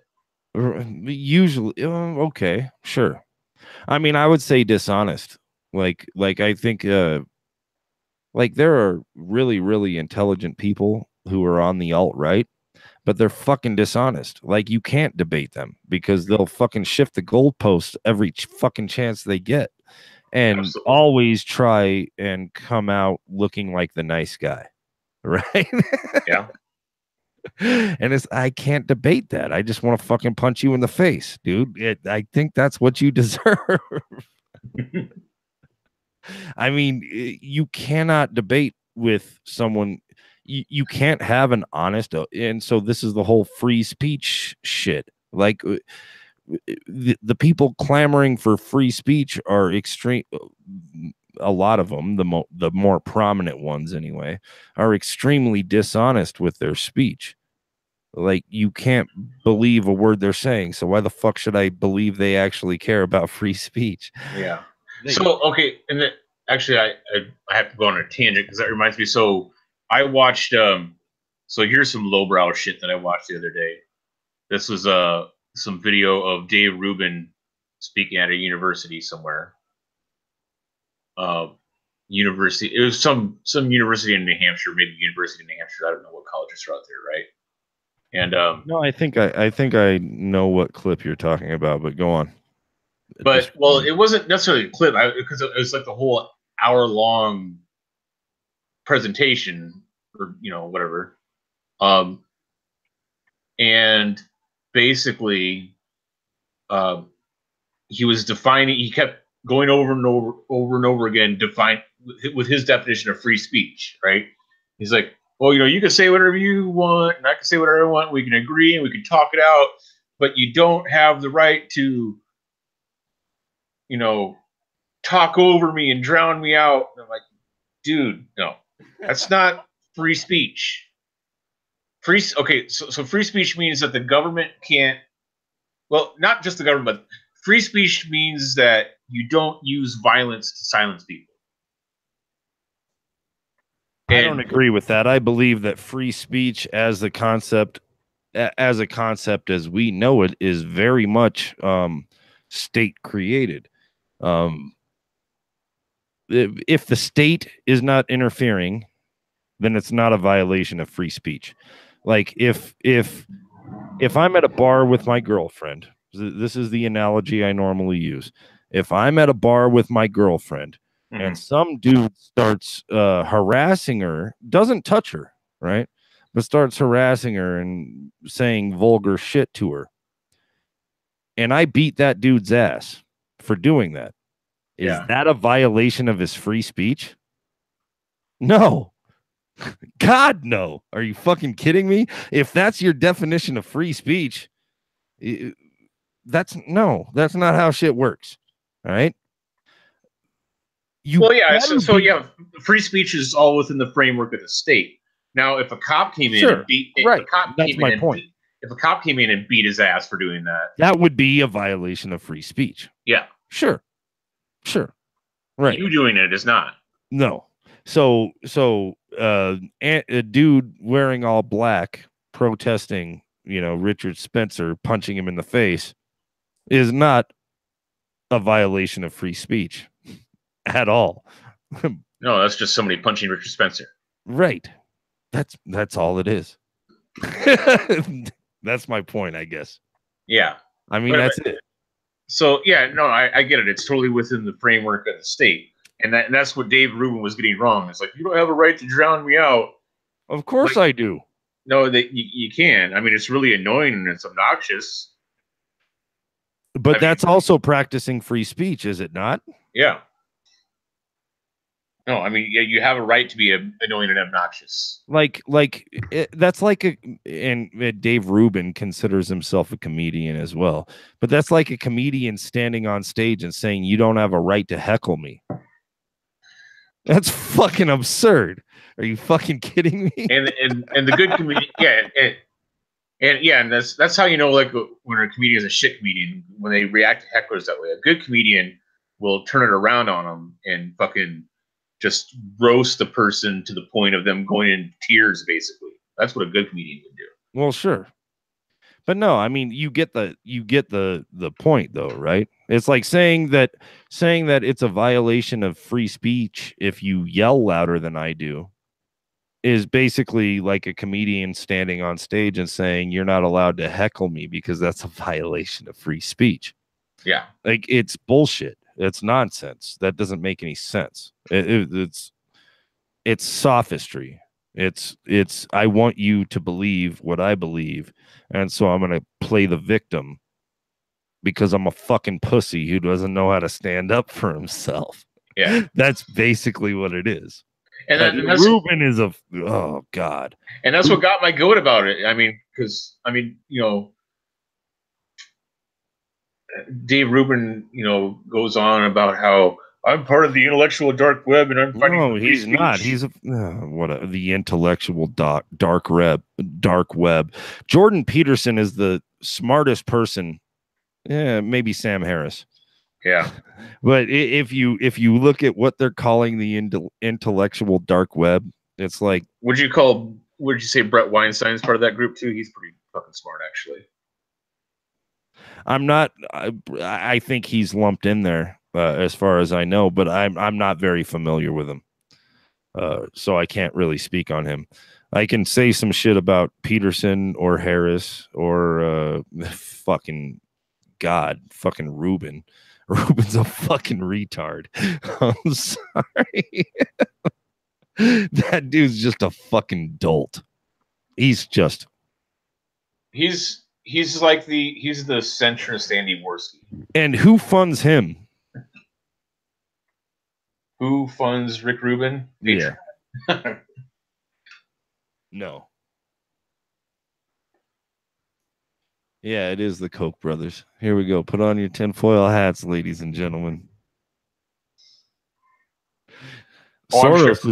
Usually, okay, sure. I mean, I would say dishonest. Like I think, like there are really, really intelligent people who are on the alt-right, but they're fucking dishonest. Like you can't debate them because they'll fucking shift the goalposts every fucking chance they get, and Absolutely. always try and come out looking like the nice guy, right? Yeah. And I can't debate that. I just want to fucking punch you in the face, dude. I think that's what you deserve. I mean, you cannot debate with someone. You can't have an honest, and so this is the whole free speech shit. Like the people clamoring for free speech are extreme. A lot of them, the more prominent ones anyway, are extremely dishonest with their speech. Like you can't believe a word they're saying. So why the fuck should I believe they actually care about free speech? Yeah. So okay, and then actually I have to go on a tangent because that reminds me. So I watched so here's some lowbrow shit that I watched the other day. This was some video of Dave Rubin speaking at a university somewhere. University. It was some university in New Hampshire, maybe University of New Hampshire. I don't know what colleges are out there, right? And no, I think I know what clip you're talking about, but go on. But well, it wasn't necessarily a clip because it was like the whole hour-long presentation, or whatever. And basically, he was defining. He kept going over and over again, define with his definition of free speech. Right? He's like, well, you can say whatever you want, and I can say whatever I want. We can agree and we can talk it out, but you don't have the right to, talk over me and drown me out. And I'm like, dude, no, that's not free speech. So free speech means that the government can't. Well, not just the government, but free speech means that you don't use violence to silence people. I don't agree with that. I believe that free speech as a concept as we know it is very much state created. If the state is not interfering, then it's not a violation of free speech. Like if I'm at a bar with my girlfriend, this is the analogy I normally use. If I'm at a bar with my girlfriend, and some dude starts harassing her, doesn't touch her, right? But starts harassing her and saying vulgar shit to her. And I beat that dude's ass for doing that. Is that a violation of his free speech? No. God, no. Are you fucking kidding me? If that's your definition of free speech, That's not how shit works. All right. Well, yeah. So yeah, free speech is all within the framework of the state. Now, if a cop came in and beat, right, that's my point. If a cop came in and beat his ass for doing that, that would be a violation of free speech. Yeah. Sure. Right. You doing it is not. No. So a dude wearing all black protesting, Richard Spencer punching him in the face is not a violation of free speech at all. No, that's just somebody punching Richard Spencer. Right. That's all it is. That's my point, I guess. Yeah. I mean, that's it. So yeah, no, I get it. It's totally within the framework of the state. And that's what Dave Rubin was getting wrong. It's like, you don't have a right to drown me out. Of course I do. No, that you can. I mean, it's really annoying and it's obnoxious. But that's also practicing free speech, is it not? Yeah. No, I mean, yeah, you have a right to be annoying and obnoxious. That's like and Dave Rubin considers himself a comedian as well. But that's like a comedian standing on stage and saying, you don't have a right to heckle me. That's fucking absurd. Are you fucking kidding me? And the good comedian, and that's how you know, like, when a comedian is a shit comedian, when they react to hecklers that way. A good comedian will turn it around on them and fucking just roast the person to the point of them going in tears. Basically, that's what a good comedian would do. Well, sure. But no, I mean, you get the point though, right? It's like saying that it's a violation of free speech if you yell louder than I do is basically like a comedian standing on stage and saying you're not allowed to heckle me because that's a violation of free speech. Yeah. Like, it's bullshit. It's nonsense. That doesn't make any sense. It's sophistry. It's I want you to believe what I believe, and so I'm gonna play the victim because I'm a fucking pussy who doesn't know how to stand up for himself. Yeah, that's basically what it is. And Rubin is oh god, and that's what got my goat about it. I mean, because Dave Rubin, goes on about how I'm part of the intellectual dark web, and I'm fighting. No, he's not. He's the intellectual dark web. Jordan Peterson is the smartest person. Yeah, maybe Sam Harris. Yeah, but if you look at what they're calling the intellectual dark web, it's like, would you say Brett Weinstein's part of that group too? He's pretty fucking smart, actually. I'm not. I think he's lumped in there. As far as I know, but I'm not very familiar with him, so I can't really speak on him. I can say some shit about Peterson or Harris or fucking Rubin. Rubin's a fucking retard. I'm sorry. That dude's just a fucking dolt. He's the centrist Andy Worski. And who funds him? Who funds Rick Rubin? Yeah. No. Yeah, it is the Koch brothers. Here we go. Put on your tinfoil hats, ladies and gentlemen. Soros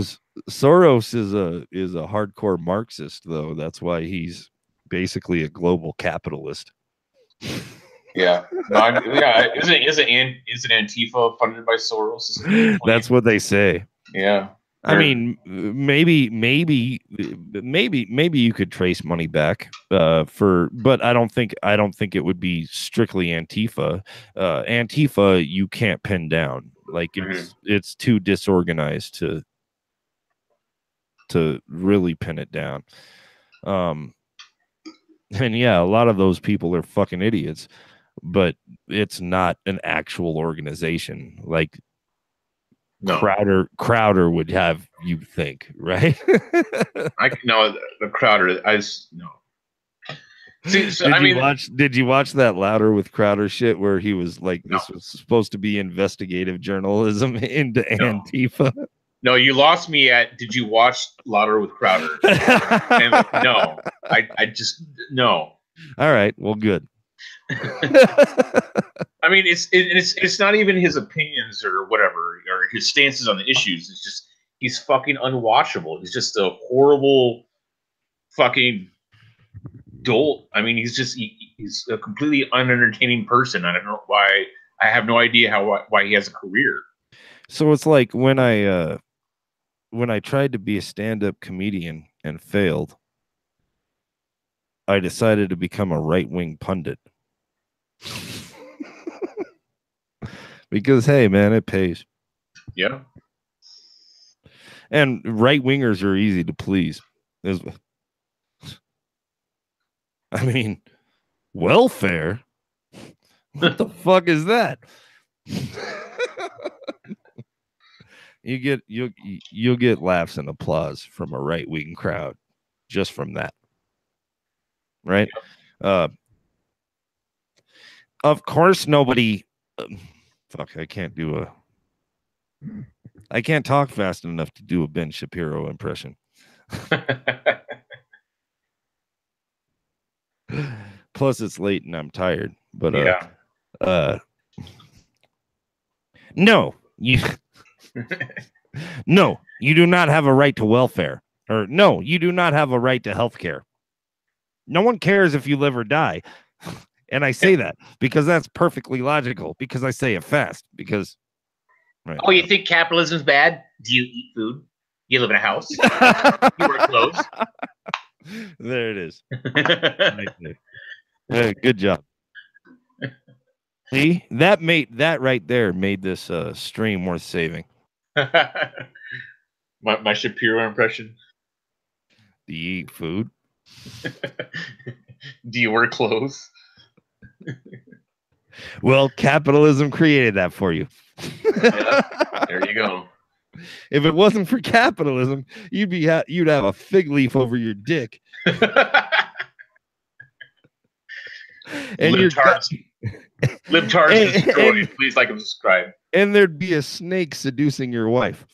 is a hardcore Marxist, though. That's why he's basically a global capitalist. Yeah, isn't Antifa funded by Soros? That's what they say. Yeah, I mean, maybe you could trace money back but I don't think it would be strictly Antifa. Antifa you can't pin down. Like, it's too disorganized to really pin it down. And yeah, a lot of those people are fucking idiots. But it's not an actual organization like Crowder would have you think, right? The Crowder. No. See, so, did you watch that Louder with Crowder shit where he was like, this was supposed to be investigative journalism into Antifa? No, you lost me at. Did you watch Louder with Crowder? No, I just no. All right, well, good. I mean, it's not even his opinions or whatever, or his stances on the issues. It's just he's fucking unwatchable. He's just a horrible fucking dolt. I mean, he's a completely unentertaining person. I don't know why. I have no idea why he has a career. So it's like when I tried to be a stand-up comedian and failed, I decided to become a right-wing pundit. Because hey, man, it pays. Yeah. And right-wingers are easy to please. I mean, welfare? What the fuck is that? You'll get laughs and applause from a right-wing crowd just from that. Right? Of course nobody fuck, I can't talk fast enough to do a Ben Shapiro impression. Plus it's late and I'm tired. But no, you no, you do not have a right to welfare. Or no, you do not have a right to health care. No one cares if you live or die. And I say that because that's perfectly logical, because I say it fast, because right. Oh, you think capitalism's bad? Do you eat food? You live in a house? You wear clothes? There it is. Right there. Good job. See, that right there made this stream worth saving. my Shapiro impression. Do you eat food? Do you wear clothes? Well, capitalism created that for you. Yeah, there you go. If it wasn't for capitalism, you'd have a fig leaf over your dick. And libtards destroyed. Please like and subscribe. And there'd be a snake seducing your wife.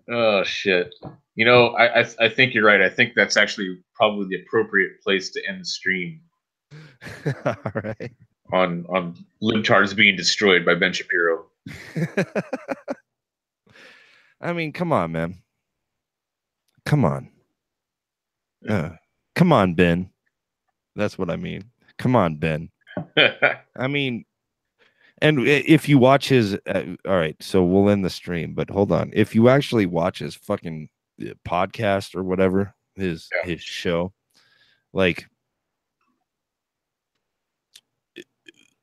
Oh shit. You know, I think you're right. I think that's actually probably the appropriate place to end the stream. All right. On libtards being destroyed by Ben Shapiro. I mean, come on, man. Come on. Come on, Ben. That's what I mean. Come on, Ben. I mean, and if you watch his, all right, so we'll end the stream, but hold on. If you actually watch his fucking podcast or whatever, his show, like,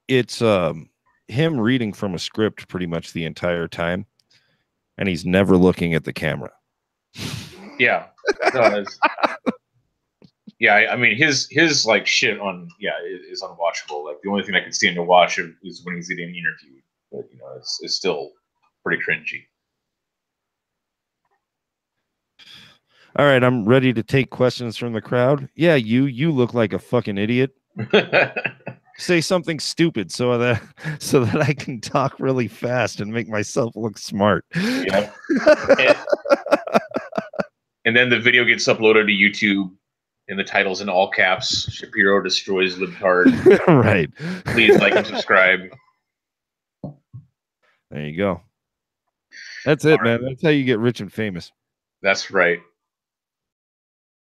it's him reading from a script pretty much the entire time, and he's never looking at the camera. Yeah. No, yeah, I mean his like shit on is unwatchable. Like the only thing I can stand to watch is when he's getting interviewed. But you know, it's still pretty cringy. All right, I'm ready to take questions from the crowd. Yeah, you look like a fucking idiot. Say something stupid so that I can talk really fast and make myself look smart. Yeah. And then the video gets uploaded to YouTube, and the title's in all caps: Shapiro destroys libtard. Right. Please like and subscribe. There you go. That's it, man. That's how you get rich and famous. That's right.